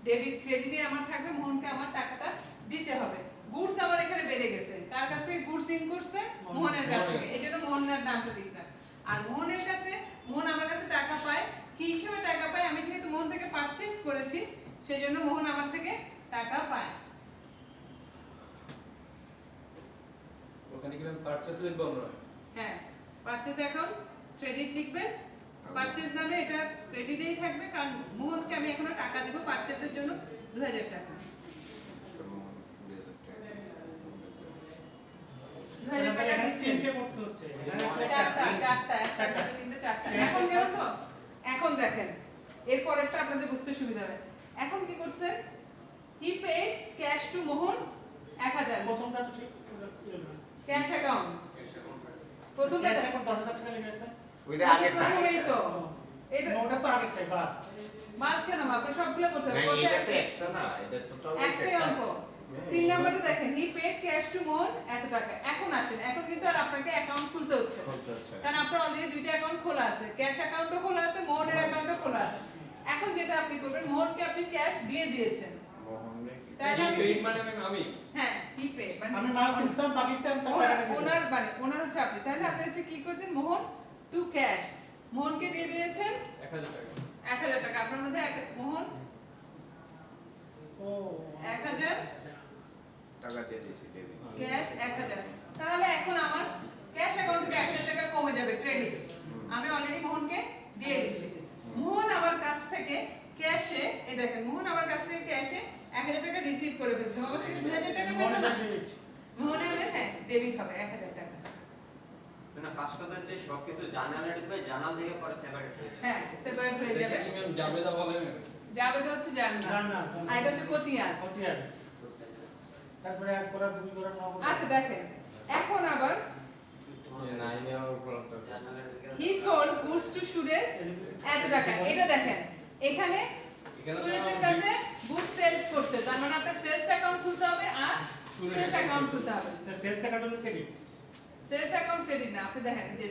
ডেবিট ক্রেডিটে আমার থাকবে, মোহনকে আমার টাকাটা দিতে হবে। গুডস আমার এখানে বেড়ে গেছে, কার কাছ থেকে গুডস ইন করছে? মোহনের কাছ থেকে, এই জন্য মোহনের নামটা দিলাম। আর মোহনের কাছে, মোহন আমার কাছে টাকা পায়, কি হিসাবে টাকা পায়? আমি যেহেতু মোহন থেকে পারচেজ করেছি, সেই জন্য মোহন আমার থেকে টাকা পায়। ওখানে কি পারচেজ লিখবো আমরা? হ্যাঁ, পারচেজ অ্যাকাউন্ট ক্রেডিট লিখবেন, পারচেজ নামে এটা ক্রেডিটেই থাকবে, কারণ মোহনকে আমি এখনো টাকা দেব পারচেজের জন্য 2000 টাকা। 2000 টাকা এখানে দিচ্ছি। তিনটে করতে হচ্ছে। চারটা, একটা, তিনটে, চারটা। এখন গেল তো? এখন দেখেন এর পরেরটা আপনাদের বুঝতে সুবিধা হবে। এখন কি করছে? হি পেড ক্যাশ টু মোহন 1000 প্রথমটা তো ঠিক ক্যাশ অ্যাকাউন্ট। প্রথমটা ক্যাশ অ্যাকাউন্ট 10,000 টাকা লিখে রাখবেন। ওইটা আগেরটা প্রথমেই তো এটা ওটা তো আগেরটাই বাদ। বাদ কেন? আপনি সবগুলো করতে না হবে। এটা তো একটা না এটা টোটাল একটাই অঙ্ক। 3 নাম্বারটা দেখেন, হি পেড ক্যাশ টু মোহন এত টাকা। এখন আসেন, এখন কিন্তু আর আপনাকে অ্যাকাউন্ট খুলতে হচ্ছে না। কারণ আপনার অলরেডি দুইটা অ্যাকাউন্ট খোলা আছে, ক্যাশ অ্যাকাউন্টও খোলা আছে, মোহনের অ্যাকাউন্টও খোলা আছে। এখন যেটা আপনি করবেন, মোহনকে আপনি ক্যাশ দিয়ে দিয়েছেন, তাহলে এই আমি পেইড মানে আমি হ্যাঁ হি পেড আমি মাল কিনছিলাম বাকিতে আমি টাকা দিয়ে দিলাম। ওনার মানে ওনার হচ্ছে আপনি, তাহলে আপনি হচ্ছে কি করছেন? মোহন টু ক্যাশ, মোহনকে দিয়ে দিয়েছেন 1000 টাকা। 1000 টাকা। আপনার মধ্যে মোহন ও 1000 টাকা দিয়ে দিয়েছি ডেবিট ক্যাশ 1000। তাহলে এখন আমার ক্যাশ অ্যাকাউন্ট থেকে 1000 টাকা কমে যাবে ক্রেডিট। আমি অলরেডি মোহনকে দিয়ে দিয়েছি। মোহন আমার কাছ থেকে ক্যাশে, এই দেখেন মোহন আমার কাছ থেকে ক্যাশে 1000 টাকা রিসিভ করে ফেলছে। আমার থেকে 2000 টাকা পেল মনে না। ক্রেডিট। মোহনে হবে হ্যাঁ ডেবিট হবে 1000 টাকা। মানে ফার্স্ট কথা হচ্ছে সবকিছু জানালে ঢুকবে, জানাল থেকে পরে সেপারেট হয়ে যাবে। হ্যাঁ সেপারেট হয়ে যাবে। এটা কি ম্যাম জাবেদা বলেন? যাবে তো হচ্ছে জান্নাত, জান্নাত। আর এটা হচ্ছে কতিয়ার। কতিয়ার। তারপরে এক করা দুই করা নয় করা। আচ্ছা দেখেন এখন আবার জানালে ঢুকে হি সোল্ড গুডস টু সুরেশ এত টাকা। এটা দেখেন এখানে এখানে তো সুরেশের আমার কাছে গুডস সেল করতে, তার মানে আপনার সেলস অ্যাকাউন্ট খুলতে হবে আর সুরেশ অ্যাকাউন্ট খুলতে হবে। Sales account credit. Sales account credit না, আপনি দেখেন যে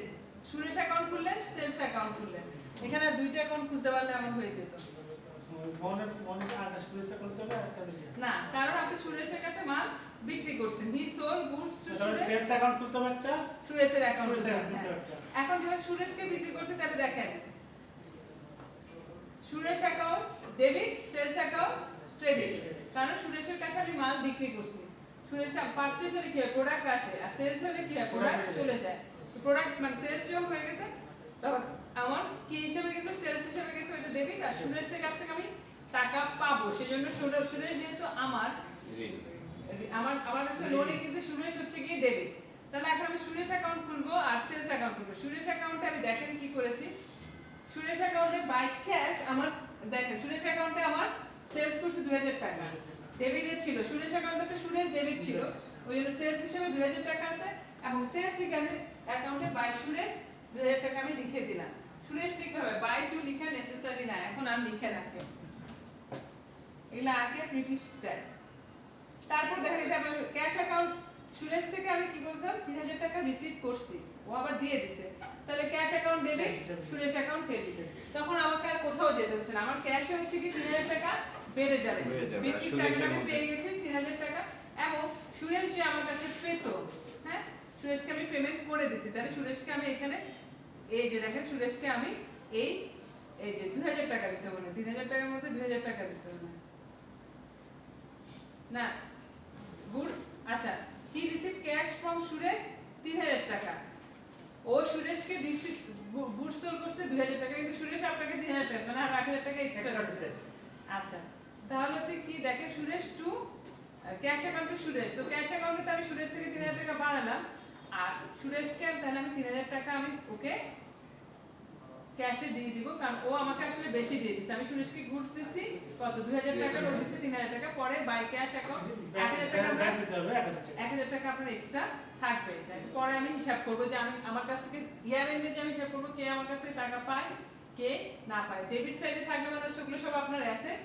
সুরেশ অ্যাকাউন্ট খুললেন, সেলস অ্যাকাউন্ট খুললেন, এখানে দুইটা অ্যাকাউন্ট খুলতে পারলে আমার হয়ে যেত। মনে আগে সুরেশ অ্যাকাউন্ট হবে একটা বেশি। না, কারণ আপনি সুরেশের কাছে মাল বিক্রি করছেন। হি সোল্ড গুডস টু তাহলে সুরেশ, সেলস অ্যাকাউন্ট খুলতে হবে একটা, সুরেশের অ্যাকাউন্ট সুরেশ অ্যাকাউন্ট খুলতে হবে একটা। এখন যখন সুরেশকে বিক্রি করছে তাহলে দেখেন Suresh account debit, sales account credit, কারণ সুরেশের কাছে আমি মাল বিক্রি করছি। সুরেশ পারচেজ হলে কি হয় প্রোডাক্ট আসে আর সেলস হলে কি হয় প্রোডাক্ট চলে যায় তো প্রোডাক্ট মানে সেলস যখন হয়ে গেছে তখন আমার কি হিসেবে গেছে সেলস হিসেবে গেছে ওটা ডেবিট আর সুরেশের কাছ থেকে আমি টাকা পাবো সেজন্য সুরেশ যেহেতু আমার কাছে লোনে কিনছে সুরেশ হচ্ছে গিয়ে ডেবিট তাহলে এখন আমি সুরেশ অ্যাকাউন্ট খুলবো আর সেলস অ্যাকাউন্ট খুলবো সুরেশ অ্যাকাউন্টে আমি দেখেন কি করেছি সুরেশ অ্যাকাউন্টে বাই ক্যাশ আমার দেখেন সুরেশ অ্যাকাউন্টে আমার সেলস করছে 2000 টাকা ডেবিটে ছিল সুরেশ অ্যাকাউন্টে সুরেশ ডেবিট ছিল ওই জন্য সেলস হিসেবে 2000 টাকা আছে এবং সেলস অ্যাকাউন্টে বাই সুরেশ 2000 টাকা আমি লিখে দিলাম সুরেশ লিখতে হবে বাই টু লেখা নেসেসারি না এখন আমি লিখে রাখি এগুলো আগে ব্রিটিশ স্টাইল তারপর দেখেন এটা আমি ক্যাশ অ্যাকাউন্ট সুরেশ থেকে আমি কি বলতাম 3000 টাকা রিসিভ করছি ও আবার দিয়ে দিছে তাহলে cash account debit Suresh account credit তখন আমাকে আর কোথাও যেতে হচ্ছে না আমার ক্যাশে হচ্ছে কি 3000 টাকা বেড়ে যাবে বিক্রির টাকা আমি পেয়ে গেছি 3000 টাকা এবং সুরেশ যে আমার কাছে পেতো হ্যাঁ সুরেশকে আমি পেমেন্ট করে দিছি তাহলে সুরেশকে আমি এখানে এই যে দেখেন সুরেশকে আমি এই যে 2000 টাকা দিছে বলে 3000 টাকার মধ্যে 2000 টাকা দিছে না গুডস আচ্ছা হি রিসিভ ক্যাশ ফ্রম সুরেশ 3000 টাকা ও সুরেশকে দিছে গুডস সোল করছে 2000 টাকা কিন্তু সুরেশ আপনাকে 3000 টাকা মানে আর 8000 টাকা এক্সট্রা দিছে আচ্ছা তাহলে হচ্ছে কি দেখেন Suresh to cash account to Suresh তো ক্যাশ অ্যাকাউন্টে তো আমি সুরেশ থেকে 3000 টাকা বাড়ালাম আর সুরেশকে তাহলে আমি 3000 টাকা আমি ওকে ক্যাশে দিয়ে দিব কারণ ও আমাকে আসলে বেশি দিয়ে দিছে আমি সুরেশকে গুডস দিছি কত 2000 টাকা ও দিছে 3000 টাকা পরে বাই ক্যাশ অ্যাকাউন্ট 1000 টাকা ব্যাংক দিতে হবে 1000 টাকা আপনার এক্সট্রা থাকবে পরে আমি হিসাব করব যে আমি আমার কাছ থেকে ইয়ার এন্ডে যে আমি হিসাব করব কে আমার কাছ থেকে টাকা পায় কে না পায় ডেবিট সাইডে থাকলে মানে হচ্ছে ওগুলো সব আপনার অ্যাসেট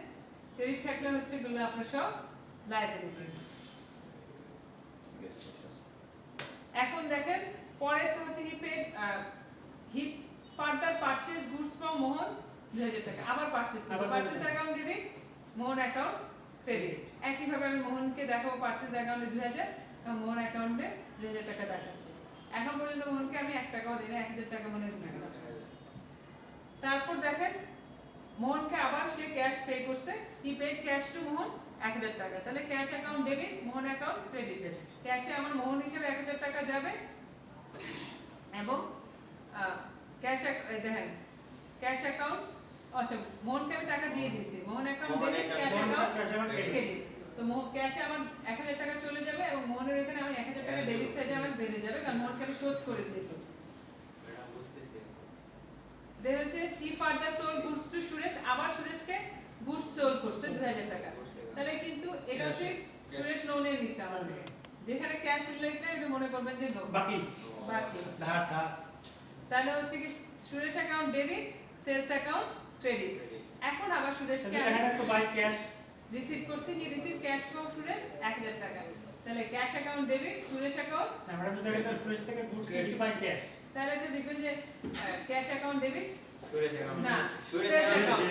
ক্রেডিট থাকলে হচ্ছে এগুলো আপনার সব লায়াবিলিটি এখন দেখেন পরে তো হচ্ছে কি paid he further purchase goods from Mohan 2000 টাকা আবার পারচেজ পারচেজ অ্যাকাউন্ট দিবি মোহন অ্যাকাউন্ট ক্রেডিট একই ভাবে আমি মোহনকে দেখাবো পারচেজ অ্যাকাউন্টে 2000 এবং মোহন অ্যাকাউন্টে 2000 টাকা দেখাচ্ছি এখন পর্যন্ত মোহনকে আমি 1 টাকাও দিই না 1000 টাকা মনে দিছি তারপর দেখেন মোহনকে আবার সে ক্যাশ পে করছে হি পেড ক্যাশ টু মোহন 1000 টাকা তাহলে ক্যাশ অ্যাকাউন্ট ডেবিট মোহন অ্যাকাউন্ট ক্রেডিট ক্যাশে আমার মোহন হিসেবে 1000 টাকা যাবে এবং ক্যাশ দেখেন ক্যাশ অ্যাকাউন্ট আচ্ছা মোহনকে আমি টাকা দিয়ে দিয়েছি Mohan account debit cash account credit তো ক্যাশে আমার 1000 টাকা চলে যাবে এবং মোহনের এখানে আমি 1000 টাকা ডেবিট সাইডে আমার বেড়ে যাবে কারণ মোহনকে আমি শোধ করে দিয়েছি দেন হচ্ছে he further sold goods to Suresh আবার সুরেশকে গুডস সোল করছে 2000 টাকা তাহলে কিন্তু এটা হচ্ছে সুরেশ লোনে নিছে আমার থেকে যেখানে ক্যাশ উল্লেখ নেই এটা মনে করবেন যে বাকি ধার তাহলে হচ্ছে কি Suresh account debit sales account credit এখন আবার সুরেশকে এখানে তো বাই ক্যাশ রিসিভ করছি কি রিসিভ ক্যাশ ফ্রম সুরেশ 1000 টাকা তাহলে cash account debit Suresh account আমরা যদি দেখি সুরেশ থেকে গুডস কিনছি বাই ক্যাশ তাহলে যে দেখবেন যে cash account debit Suresh account না সুরেশ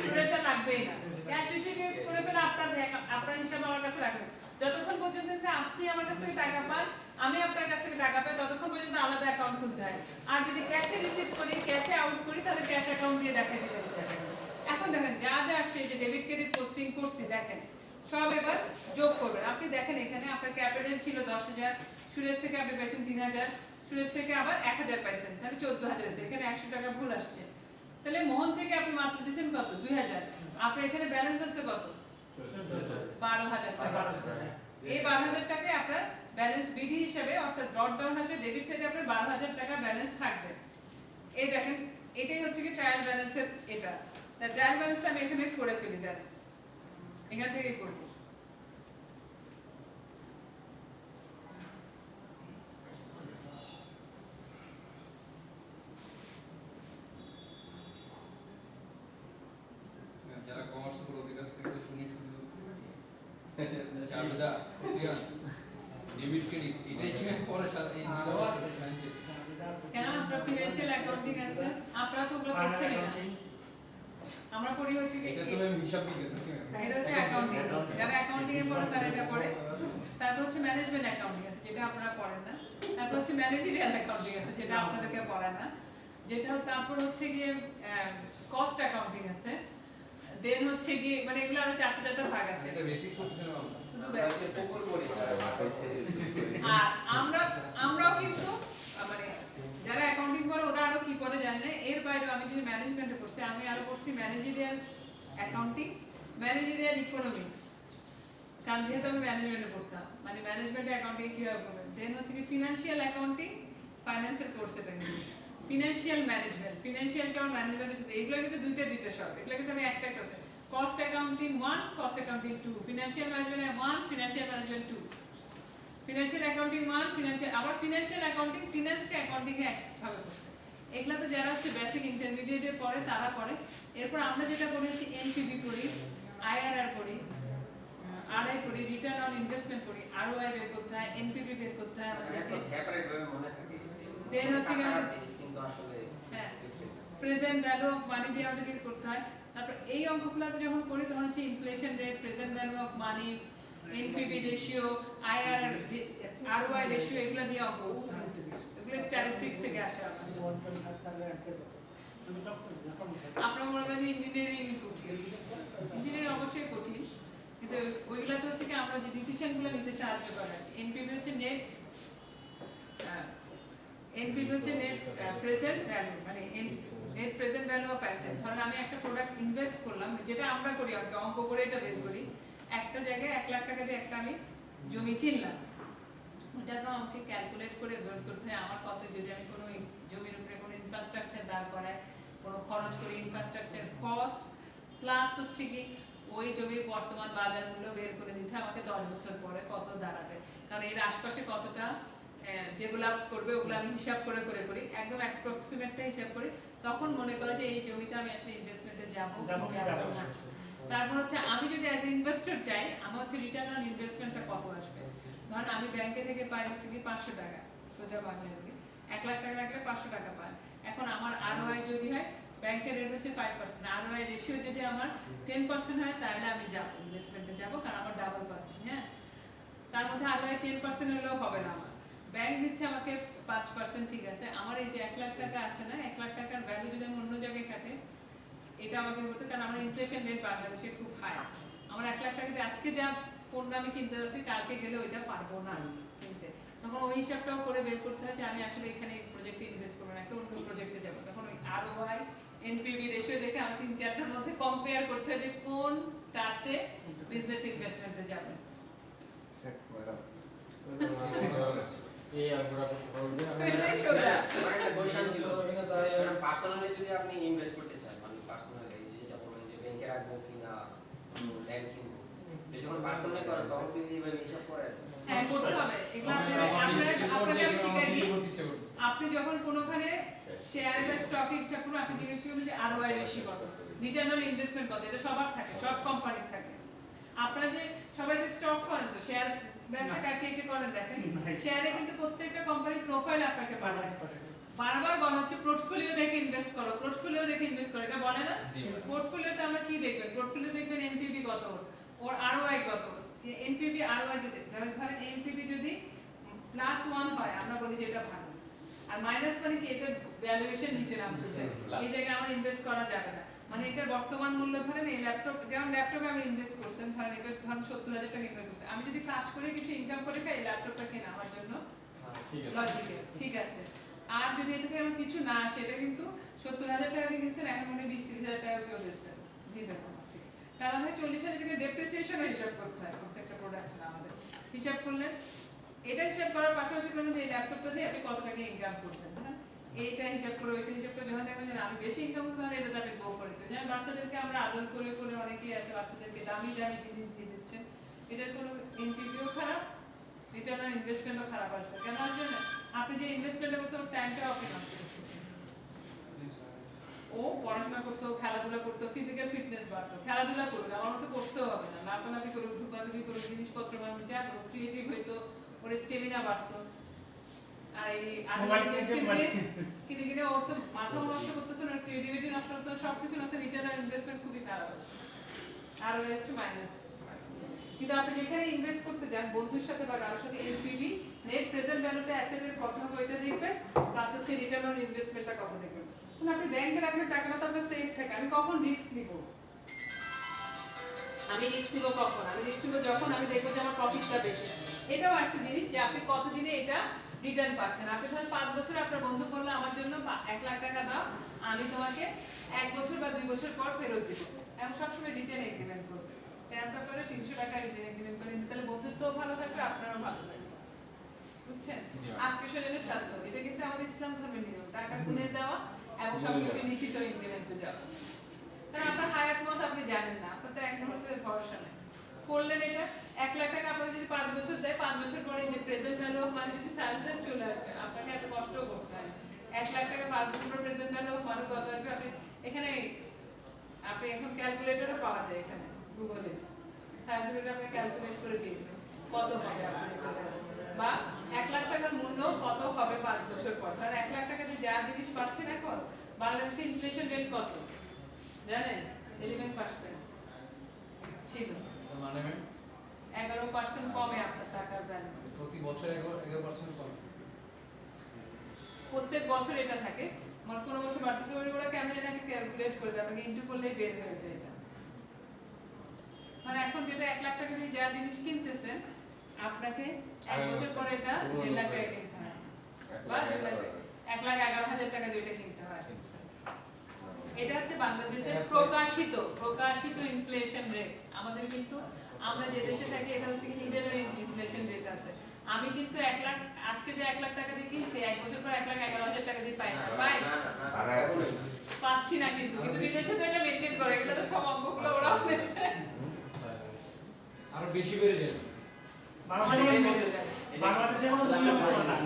সুরেশ আর লাগবেই না ক্যাশ রিসিভ করে ফেলে আপনার হিসাব আমার কাছে রাখবেন যতক্ষণ পর্যন্ত যে আপনি আমার কাছ থেকে টাকা পান আমি আপনার কাছ থেকে টাকা পাই ততক্ষণ পর্যন্ত আলাদা অ্যাকাউন্ট খুলতে হয় আর যদি ক্যাশে রিসিভ করি ক্যাশে আউট করি তাহলে ক্যাশ অ্যাকাউন্ট দিয়ে দেখাই দিতে এখন দেখেন যা যা আসছে যে ডেবিট ক্রেডিট পোস্টিং করছি দেখেন সব এবার যোগ করবেন আপনি দেখেন এখানে আপনার ক্যাপিটাল ছিল 10000 সুরেশ থেকে আপনি পাইছেন 3000 সুরেশ থেকে আবার 1000 পাইছেন তাহলে 14000 আছে এখানে 100 টাকা ভুল আসছে তাহলে মোহন থেকে আপনি মাত্র দিবেন কত 2000 আপনার এখানে ব্যালেন্স আছে কত 12000 টাকা এই 12000 টাকায় আপনার ব্যালেন্স বিডি হিসেবে অর্থাৎ ড্রপ ডাউন আসবে ডেবিট সাইডে আপনার 12000 টাকা ব্যালেন্স থাকবে এই দেখেন এটাই হচ্ছে কি ট্রায়াল ব্যালেন্সের এটা তাই ট্রায়াল ব্যালেন্সটা আমি এখানে করে ফেলি দেন এখান থেকে করব যারা কমার্স করে ওদের কাছ থেকে তো শুনি শুধু চারুদা ডেবিট ক্রেডিট এটাই কি পরে সারা এই কেন আপনার ফিনান্সিয়াল অ্যাকাউন্টিং আছে আপনারা তো ওগুলো পড়ছেন না আমরা পড়ি হচ্ছে কি এটা তো আমি হিসাব বিজ্ঞান এটা হচ্ছে অ্যাকাউন্টিং যারা অ্যাকাউন্টিং এ পড়ে তারা এটা পড়ে তারপর হচ্ছে ম্যানেজমেন্ট অ্যাকাউন্টিং আছে যেটা আপনারা পড়েন না তারপর হচ্ছে ম্যানেজারিয়াল অ্যাকাউন্টিং আছে যেটা আপনাদেরকে পড়ায় না যেটা তারপর হচ্ছে গিয়ে কস্ট অ্যাকাউন্টিং আছে দেন হচ্ছে গিয়ে মানে এগুলো আরো চারটা ভাগ আছে এটা বেসিক করছেন আমরা শুধু আমরা basic। হচ্ছে পুকুর করি। আর মাথায় ছেড়ে আর আমরাও কিন্তু মানে যারা অ্যাকাউন্টিং করে ওরা আরো কি করে জানে, এর বাইরেও আমি যদি ম্যানেজমেন্টে পড়ছি, আমি আরো পড়ছি ম্যানেজেরিয়াল অ্যাকাউন্টিং, ম্যানেজেরিয়াল ইকোনমিক্স, কারণ যেহেতু আমি ম্যানেজমেন্টে পড়তাম, মানে ম্যানেজমেন্টে অ্যাকাউন্টিং কিভাবে করবেন। দেন হচ্ছে কি ফিনান্সিয়াল অ্যাকাউন্টিং, ফাইন্যান্সের কোর্স এটা কিন্তু ফিনান্সিয়াল ম্যানেজমেন্ট, ফিনান্সিয়াল কারণ ম্যানেজমেন্টের সাথে এগুলো কিন্তু দুইটা সব, এগুলো কিন্তু আমি একটা cost accounting 1, cost accounting 2, financial management 1, financial management 2, financial accounting 1, financial আবার ফিনান্সিয়াল অ্যাকাউন্টিং ফিনান্সকে অ্যাকাউন্টিং এ একভাবে করছে। এগুলা তো যারা হচ্ছে বেসিক ইন্টারমিডিয়েটে পড়ে তারা পড়ে। এরপর আমরা যেটা করি হচ্ছে এনপিভি করি, আইআরআর করি, আরআই করি, রিটার্ন অন ইনভেস্টমেন্ট করি, আরওআই বের করতে হয়, এনপিভি বের করতে হয় এত আমাদেরকে। সেপারেট ভাবে মনে থাকে। Then হচ্ছে কি কাছাকাছি, কিন্তু আসলে হ্যাঁ different আছে। প্রেজেন্ট ভ্যালু অফ মানি দিয়ে আমাদেরকে করতে হয়। তারপর এই অঙ্কগুলো যখন করি তখন হচ্ছে inflation rate, present value of money, NPV ratio, IRR, ROI ratio, এগুলো দিয়ে অঙ্ক করতে হয়। এগুলো স্ট্যাটিস্টিক্স থেকে আসে আমাদের। 1.5 তাহলে একটা কথা। তুমি তো যখন আপনারা মনে করেন ইঞ্জিনিয়ারিং কঠিন, ইঞ্জিনিয়ারিং অবশ্যই কঠিন, কিন্তু ওইগুলাতে হচ্ছে কি আমরা যে ডিসিশনগুলো নিতে সাহায্য করে। এনপিভি হচ্ছে নেট, এনপিভি হচ্ছে নেট প্রেজেন্ট ভ্যালু, মানে net present value of asset. ধরেন আমি একটা প্রোডাক্ট ইনভেস্ট করলাম, যেটা আমরা করি অঙ্ক করে এটা বের করি, একটা জায়গায় 1 লাখ টাকা দিয়ে একটা আমি জমি কিনলাম, ওটাকে আমাকে ক্যালকুলেট করে বের করতে হয় আমার কত, যদি আমি কোনো জমির উপরে কোনো ইনফ্রাস্ট্রাকচার দাঁড় করাই, কোনো খরচ করি, ইনফ্রাস্ট্রাকচার কস্ট প্লাস হচ্ছে কি ওই জমির বর্তমান বাজার মূল্য বের করে নিতে আমাকে 10 বছর পরে কত দাঁড়াবে, কারণ এর আশপাশে কতটা ডেভেলপ করবে ওগুলো আমি হিসাব করে করে করি, একদম অ্যাপ্রক্সিমেটটা হিসাব করি। তখন মনে করে যে এই জমিতে আমি আসলে ইনভেস্টমেন্টে যাব কি যাব না। তারপর হচ্ছে আমি যদি অ্যাজ এ ইনভেস্টর চাই, আমার হচ্ছে রিটার্ন অন ইনভেস্টমেন্টটা কত আসবে। ধরেন আমি ব্যাংকে থেকে পাই হচ্ছে কি 500 টাকা, সোজা বাংলায় বলি 1 লাখ টাকা রাখলে 500 টাকা পাই। এখন আমার আরওআই যদি হয়, ব্যাংকের রেট হচ্ছে 5%, আরওআই রেশিও যদি আমার 10% হয়, তাহলে আমি যাব ইনভেস্টমেন্টে যাব, কারণ আমার ডাবল পাচ্ছি। হ্যাঁ, তার মধ্যে আরওআই 10% হলেও হবে না, আমার ব্যাংক দিচ্ছে আমাকে 5%, ঠিক আছে। আমার এই যে 1 লাখ টাকা আছে না, 1 লাখ টাকার ভ্যালু যদি আমি অন্য জায়গায় কাটে, এটা আমাকে করতে, কারণ আমার ইনফ্লেশন রেট বাংলাদেশে খুব হাই। আমার 1 লাখ টাকাতে আজকে যা পণ্য আমি কিনতে যাচ্ছি, কালকে গেলে ওইটা পারবো না কিনতে। তখন ওই হিসাবটাও করে বের করতে হয় যে আমি আসলে এখানে এই প্রজেক্টে ইনভেস্ট করবো না, অন্য প্রজেক্টে যাবো। তখন ওই আরওআই, এনপিভি রেশিও দেখে আমি 3-4টার মধ্যে কম্পেয়ার করতে হয় যে কোনটাতে বিজনেস ইনভেস্টমেন্টে যাবে। এই আমরা করবে এটাই সোজা। আমার একটা কোশ্চেন ছিল, পার্সোনালি যদি আপনি ইনভেস্ট করতে চান, মানে পার্সোনালি যেটা বলেন যে ব্যাংকে রাখবো কিনা ল্যান্ড কিনবো, যখন পার্সোনালি করেন তখন কি এইভাবে হিসাব করেন? হ্যাঁ, করতে হবে। এগুলো আপনাকে আমি শিখিয়ে দিই। আপনি যখন কোনোখানে শেয়ার বা স্টক হিসাব করুন, আপনি জিজ্ঞেস করবেন যে আরওআই রেশিও কত, রিটার্ন অন ইনভেস্টমেন্ট কত, এটা সবার থাকে, সব কোম্পানির থাকে। আপনারা যে সবাই যে স্টক করেন, তো শেয়ার ব্যবসা কাকে কে করেন দেখেন, শেয়ারে কিন্তু প্রত্যেকটা কোম্পানির প্রোফাইল আপনাকে পাঠায়। বারবার বলা হচ্ছে পোর্টফোলিও দেখে ইনভেস্ট করো, পোর্টফোলিও দেখে ইনভেস্ট করো, এটা বলে না? পোর্টফোলিওতে আমরা কি দেখবেন? পোর্টফোলিও দেখবেন এনপিভি কত, ওর আরওআই কত, যে এনপিভি আরওআই যদি ধরেন এনপিভি যদি +1 হয়, আমরা বলি যে এটা ভালো, আর মাইনাস মানে কি এটা ভ্যালুয়েশন নিচে নামতেছে, এই জায়গায় আমার ইনভেস্ট করা যাবে না। মানে এটা বর্তমান মূল্য, ধরেন এই ল্যাপটপ, যেমন ল্যাপটপে আমি ইনভেস্ট করছেন, ধরেন এটা ধরেন 70,000 টাকা ইনভেস্ট করছি, আমি যদি কাজ করে কিছু ইনকাম করে খাই, এই ল্যাপটপটা কেনা আমার জন্য লজিক্যাল, ঠিক আছে। আর যদি এতে থেকে আমার কিছু না আসে, এটা কিন্তু 70,000 টাকা দিয়ে কিনছেন, এখন মনে 20-30,000 টাকা কেউ দিচ্ছেন, দিবেন আমার থেকে। তার মানে 40,000 টাকা ডেপ্রিসিয়েশন হিসাব করতে হয় প্রত্যেকটা প্রোডাক্টের আমাদের। হিসাব করলেন, এটা হিসাব করার পাশাপাশি করুন যে এই ল্যাপটপটা দিয়ে আপনি কত টাকা ইনকাম করবেন, হ্যাঁ এইটা হিসাব করে ওইটা হিসাব করে যখন দেখবেন যে আমি বেশি ইনকাম করতে পারি, এটা আপনি গো ফর ইট। যেমন বাচ্চাদেরকে আমরা আদর করে করে অনেকেই আছে বাচ্চাদেরকে দামি দামি জিনিস দিয়ে দিচ্ছেন, এটার কোনো এনপিভিও খারাপ, রিটার্ন অন ইনভেস্টমেন্টও খারাপ আসবে। কেন আসবে না? আপনি যে ইনভেস্টমেন্টটা করছেন ওর টাইমটা আপনি নষ্ট করতেছেন। ও পড়াশোনা করতো, খেলাধুলা করতো, ফিজিক্যাল ফিটনেস বাড়তো, খেলাধুলা করুক, আমার মতো পড়তেও হবে না, লাফালাফি করুক, ধুপাধুপি করুক, জিনিসপত্র মানুষ যা করুক, ক্রিয়েটিভ হইতো, ওর স্টেমিনা বাড়তো। আর এই কিনে কিনে ওর তো মাথাও নষ্ট করতেছে না, ক্রিয়েটিভিটি নষ্ট করতে, সবকিছু নষ্ট, রিটার্ন অন ইনভেস্টমেন্ট খুবই খারাপ আছে। আর ওই হচ্ছে মাইনাস। কিন্তু আপনি যেখানে ইনভেস্ট করতে যান, বন্ধুর সাথে বা কারোর সাথে, এনপিভি নেট প্রেজেন্ট ভ্যালুটা অ্যাসেটের কত হবে ওইটা দেখবেন, প্লাস হচ্ছে রিটার্ন অন ইনভেস্টমেন্টটা কত দেখবেন। আপনি ব্যাংকে রাখবেন, টাকাটা তো আপনার সেফ থাকে, আমি কখন রিস্ক নিব? আমি রিস্ক নিব কখন? আমি রিস্ক নিব যখন আমি দেখবো যে আমার প্রফিটটা বেশি। এটাও একটা জিনিস যে আপনি কতদিনে এটা রিটার্ন পাচ্ছেন। আপনি ধরেন 5 বছর আপনার বন্ধু বললো আমার জন্য 1 লাখ টাকা দাও, আমি তোমাকে 1 বছর বা 2 বছর পর ফেরত দিব। এমন সবসময় রিটার্ন এগ্রিমেন্ট করবে। স্ট্যাম্প পেপারে 300 টাকা রিটার্ন এগ্রিমেন্ট করে নিতে, তাহলে বন্ধুত্বও ভালো থাকবে, আপনারও ভালো থাকবে। বুঝছেন? আত্মীয় স্বজনের স্বার্থ, এটা কিন্তু আমাদের ইসলাম ধর্মের নিয়ম। টাকা গুনে দেওয়া এবং সবকিছু লিখিত এগ্রিমেন্টে যাওয়া। কারণ আপনার হায়াত মত আপনি জানেন না, আপনার তো এক মুহূর্তের ভরসা নেই। করলেন এটা 1 লাখ টাকা আপনাকে যদি 5 বছর দেয়, 5 বছর পরে যে প্রেজেন্ট ভ্যালু অফ মানি যদি সার্চ দেন চলে আসবে, আপনাকে এত কষ্টও করতে হয়। 1 লাখ টাকা 5 বছর পর প্রেজেন্ট ভ্যালু অফ মানি কত আসবে আপনি এখানে আপনি এখন ক্যালকুলেটরও পাওয়া যায় এখানে গুগলে সার্চ দিলে আপনি ক্যালকুলেট করে দিয়ে দিবেন কত হবে আপনার বা 1 লাখ টাকার মূল্য কত হবে 5 বছর পর। কারণ 1 লাখ টাকা দিয়ে যা জিনিস পাচ্ছেন এখন বাংলাদেশে ইনফ্লেশন রেট কত জানেন? 11% ছিল, মানে 11% কমে আপনার টাকার ভ্যালু প্রতি বছর 11% কম। প্রত্যেক বছর এটা থাকে, মানে কোনো বছর বাড়তেছে ওরা কেন যেন একটা ক্যালকুলেট করে দেয়, আপনাকে ইনটু করলেই বের হয়ে যায় এটা। মানে এখন যেটা 1 লাখ টাকা দিয়ে যা জিনিস কিনতেছেন আপনাকে 1 বছর পরে এটা 1.5 লাখ টাকা কিনতে হয় বা 1,11,000 টাকা দিয়ে এটা কিনতে হয়। এটা হচ্ছে বাংলাদেশের প্রকাশিত ইনফ্লেশন রেট। আমাদের কিন্তু আমরা যে দেশে থাকি এটা হচ্ছে হিডেন ইনফ্লেশন রেট আছে। আমি কিন্তু 1 লাখ আজকে যে 1 লাখ টাকা দিয়ে কিনছি 1 বছর পর 1,11,000 টাকা দিয়ে পাই না, পাচ্ছি না। কিন্তু বিদেশে তো এটা মেনটেন করে, এগুলো তো সব অঙ্কগুলো ওরা হয়েছে আরো বেশি বেড়ে যায়। বাংলাদেশে কোনো নিয়ম করে না,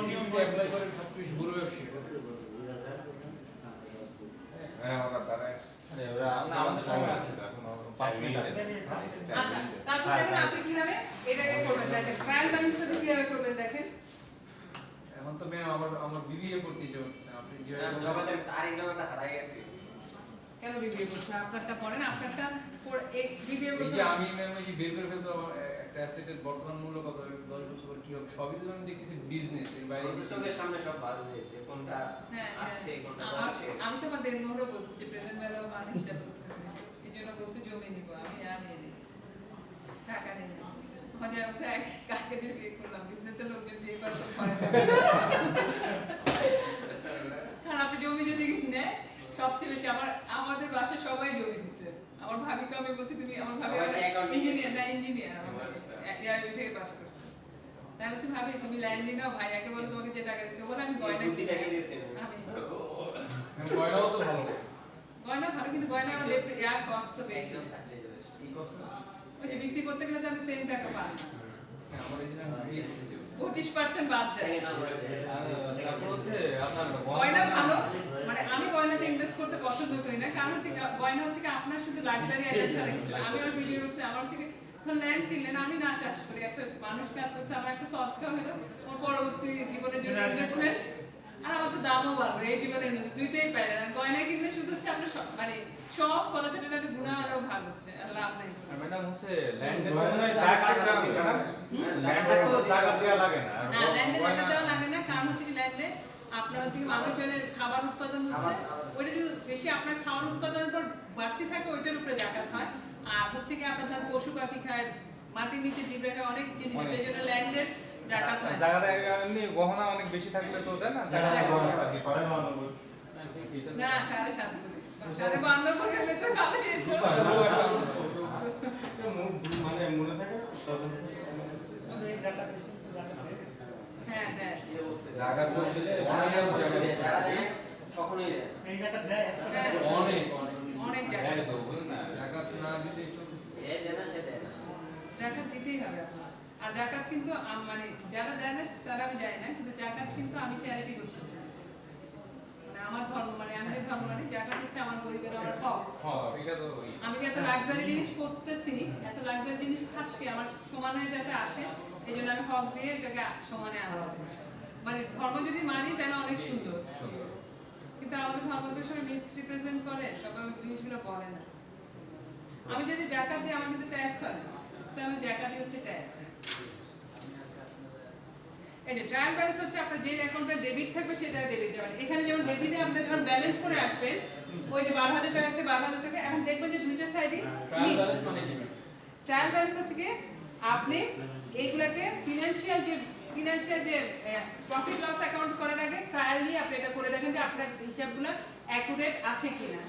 নিয়ম করে অ্যাপ্লাই করে সবকিছু বড় ব্যবসায়ী। আমাদের সময় আছে তো, এখন 5 মিনিট আছে। আচ্ছা, তারপর দেখেন আপনি কিভাবে এটাকে করবেন, দেখেন ট্রায়াল ব্যালেন্সটা কিভাবে করবেন দেখেন। এখন তো ম্যাম আমার বিবিএ করতে ইচ্ছে হচ্ছে। আপনি জগতের তার এই জগৎটা হারাই গেছে। কেন বিবিএ করছেন? আপনারটা পড়েন, আপনারটা এই বিবিএ এই করতে যে আমি ম্যাম এই যে বের করে ফেলতে একটা অ্যাসেটের বর্তমান মূল্য কত হবে 10 বছর পর কি হবে, সবই তো আমি দেখতেছি বিজনেস এর বাইরে আমাদের চোখের সামনে সব বাজবে যে কোনটা আসছে কোনটা যাচ্ছে। আমি তো আমার দেনমোহরও বলছি যে প্রেজেন্ট ভ্যালু অফ মানি হিসাব করতেছি, এই জন্য বলছি জমি নিব, আমি নিয়ে নিই, টাকা নেই। মজা আছে কাকে যে বিয়ে করলাম, বিজনেসের লোকদের বিয়ে করার সব ভয় লাগে। কারণ আপনি জমি যদি নেয় সবচেয়ে বেশি আমাদের বাসায় সবাই জমি দিচ্ছে। আমার ভাবিকে আমি বলছি তুমি, আমার ভাবি ইঞ্জিনিয়ার না ইঞ্জিনিয়ার, ইয়ারবি থেকে পাস করছে। তাই বলছি ভাবি তুমি ল্যান্ড দিয়ে দাও, ভাই একে বলে তোমাকে যে টাকা দিচ্ছে বলে আমি গয়না কিনে দিয়েছি আমি গয়নাও তো ভালো। গয়না ভালো, কিন্তু গয়না আমার ইয়ার কষ্ট তো বেশি। এই কষ্ট ওই যে বিক্রি করতে গেলে তো আমি সেম টাকা পাই না, আমার এই যে আমি বিয়ে করতে চাই। 25% বাদ যায়। তারপর হচ্ছে আপনার গয়না ভালো, মানে আমি গয়নাতে ইনভেস্ট করতে পছন্দ করি না, কারণ হচ্ছে গয়না হচ্ছে কি আপনার শুধু লাক্সারি আইটেম ছাড়া কিছু না। আমি আমার ভিডিও করছি, আমার হচ্ছে কি ল্যান্ড কিনলেন, আমি না চাষ করি, একটা মানুষ কাজ করছে, আমার একটা সৎকা হলো ওর পরবর্তী জীবনের জন্য ইনভেস্টমেন্ট, আর আমার তো দামও বাড়বে এই জীবনের দুইটাই পাইলেন। আর গয়না কিনলে শুধু হচ্ছে আপনার মানে সব খরচ একটা গুণা আরও ভাগ হচ্ছে, আর লাভ নাই। ম্যাডাম হচ্ছে ল্যান্ডের না ল্যান্ডে দেওয়া লাগে না, কারণ হচ্ছে কি ল্যান্ডে আপনার হচ্ছে কি মানুষজনের খাবার উৎপাদন হচ্ছে, ওইটা যদি বেশি আপনার খাওয়ার উৎপাদনের পর বাড়তি থাকে ওইটার উপরে জাকাত হয়। আর হচ্ছে কি আপনার ধর পশু পাখি খায়, মাটির নিচে জীব রেখে অনেক জিনিস আছে, এই জন্য ল্যান্ডের জাকাত হয়। জায়গাটা এমনি গহনা অনেক বেশি থাকলে তো দেয় না, না 7.5 করে 7.5 করে হলে তো ভালোই হতো। মানে মনে থাকে না এই জায়গা বেশি জায়গা হ্যাঁ দেয়, এই অবস্থা জায়গা বসলে অনেক জায়গা যারা দেয় কখনোই দেয় এই জায়গা দেয় অনেক অনেক অনেক জায়গা তো বলুন না জাকাত না দিলে চলতেছে। যে দেয় না সে দেয় না। জাকাত দিতেই হবে আপনার। আর জাকাত কিন্তু মানে যারা দেয় না তারা আমি জানি না, কিন্তু জাকাত কিন্তু আমি চ্যারিটি করতেছি, মানে আমার ধর্ম, মানে আমি যে ধর্ম মানি, জাকাত হচ্ছে আমার গরিবের আমার হক। হ্যাঁ এটা তো আমি যে এত লাক্সারি জিনিস করতেছি, এত লাক্সারি জিনিস খাচ্ছি, আমার সমানে যাতে আসে এই জন্য আমি হক দিয়ে এটাকে সমানে আনছি। মানে ধর্ম যদি মানি তাহলে অনেক সুন্দর, কিন্তু আমাদের ধর্মদের সঙ্গে মিস রিপ্রেজেন্ট করে, সবাই ওই জিনিসগুলো বলে না। আমি যদি জাকাত দিই আমার কিন্তু ট্যাক্স হয়, ইসলামের জাকাতই হচ্ছে ট্যাক্স। এই যে ট্রায়াল ব্যালেন্স হচ্ছে আপনার যে অ্যাকাউন্টে ডেবিট থাকবে সেটা ডেবিট যাবে। এখানে যেমন ডেবিটে আপনি যখন ব্যালেন্স করে আসবেন, ওই যে 12,000 টাকা আছে 12,000 টাকা, এখন দেখবেন যে দুইটা সাইডই ট্রায়াল ব্যালেন্স মানে কি? ট্রায়াল ব্যালেন্স হচ্ছে কি আপনি এইগুলাকে ফিনান্সিয়াল যে প্রফিট লস অ্যাকাউন্ট করার আগে ট্রায়ালি আপনি এটা করে দেখেন যে আপনার হিসাবগুলো অ্যাকুরেট আছে কিনা।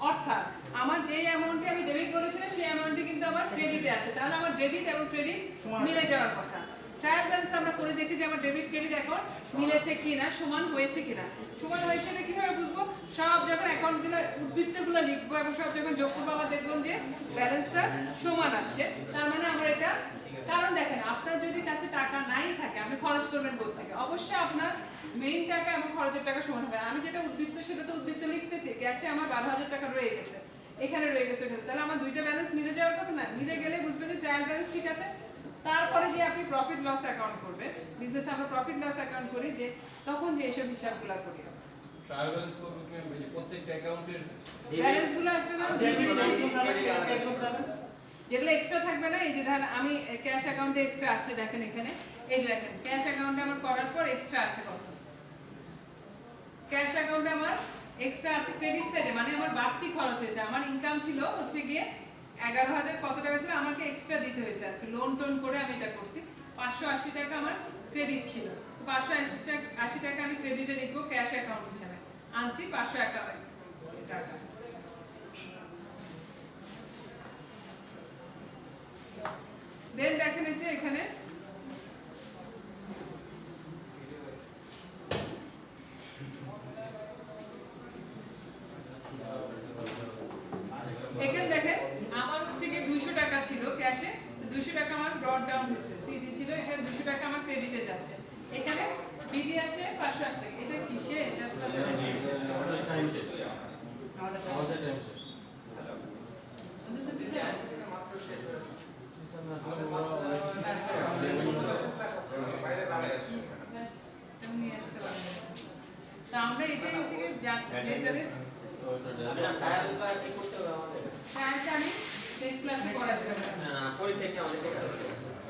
অর্থাৎ আমার যে অ্যামাউন্টে আমি ডেবিট করেছিলাম সেই অ্যামাউন্টে কিন্তু আমার ক্রেডিটে আছে, তাহলে আমার ডেবিট এবং ক্রেডিট মিলে যাওয়ার কথা। ট্রায়াল ব্যালেন্স আমরা করে দেখি যে আমার ডেবিট ক্রেডিট অ্যাকাউন্ট মিলেছে কিনা, সমান হয়েছে কিনা। সমান হয়েছে না কিভাবে বুঝবো? সব যখন অ্যাকাউন্টগুলো উদ্বৃত্তগুলো লিখবো এবং সব যখন যোগ করবো আবার দেখবেন যে ব্যালেন্সটা সমান আসছে, তার মানে আমরা এটা। কারণ দেখেন আপনার যদি কাছে টাকা নাই থাকে আপনি খরচ করবেন কোথা থেকে? অবশ্যই আপনার মেইন টাকা এবং খরচের টাকা সমান হবে। আমি যেটা উদ্বৃত্ত সেটা তো উদ্বৃত্ত লিখতেছি, ক্যাশে আমার 12,000 টাকা রয়ে গেছে, এখানে রয়ে গেছে, তাহলে আমার দুইটা ব্যালেন্স মিলে যাওয়ার কথা না? মিলে গেলে বুঝবেন যে ট্রায়াল ব্যালেন্স ঠিক আছে। তারপরে যে আপনি প্রফিট লস অ্যাকাউন্ট করবেন, বিজনেসে আমরা প্রফিট লস অ্যাকাউন্ট করি যে তখন যে এইসব হিসাবগুলো করি। ট্রায়াল ব্যালেন্স করব কি এই যে প্রত্যেকটা অ্যাকাউন্টের ব্যালেন্সগুলো আসবে না, যেগুলো এক্সট্রা থাকবে না। এই যে ধরেন আমি ক্যাশ অ্যাকাউন্টে এক্সট্রা আছে, দেখেন এখানে, এই যে দেখেন ক্যাশ অ্যাকাউন্টে আমার করার পর এক্সট্রা আছে কত? ক্যাশ অ্যাকাউন্টে আমার এক্সট্রা আছে ক্রেডিট সাইডে, মানে আমার বাড়তি খরচ হয়েছে। আমার ইনকাম ছিল হচ্ছে গিয়ে 11,000 কত টাকা ছিল, আমাকে এক্সট্রা দিতে হয়েছে আর কি, লোন টোন করে আমি এটা করছি। 580 টাকা আমার ক্রেডিট ছিল, 580 টাকা আমি ক্রেডিটে লিখবো ক্যাশ অ্যাকাউন্ট হিসাবে, আনছি 500 টাকা। দেন দেখেন এই যে এখানে দেখেন আমার হচ্ছে কি 200 টাকা ছিল ক্যাশে, 200 টাকা আমার ব্রড ডাউন হয়েছে, সিডি ছিল, এখানে 200 টাকা আমার ক্রেডিটে যাচ্ছে, এখানে বিডি আসছে 580 টাকা। এটা কিসে? আমাদের টাইম শেষ। তা আমরা এটাই হচ্ছে কি লেজারের ট্রায়ালটা কি করতে হবে আমাদের? ট্রায়ালটা আমি নেক্সট ক্লাসে করাচ্ছি। না পরীক্ষা কি আমাদের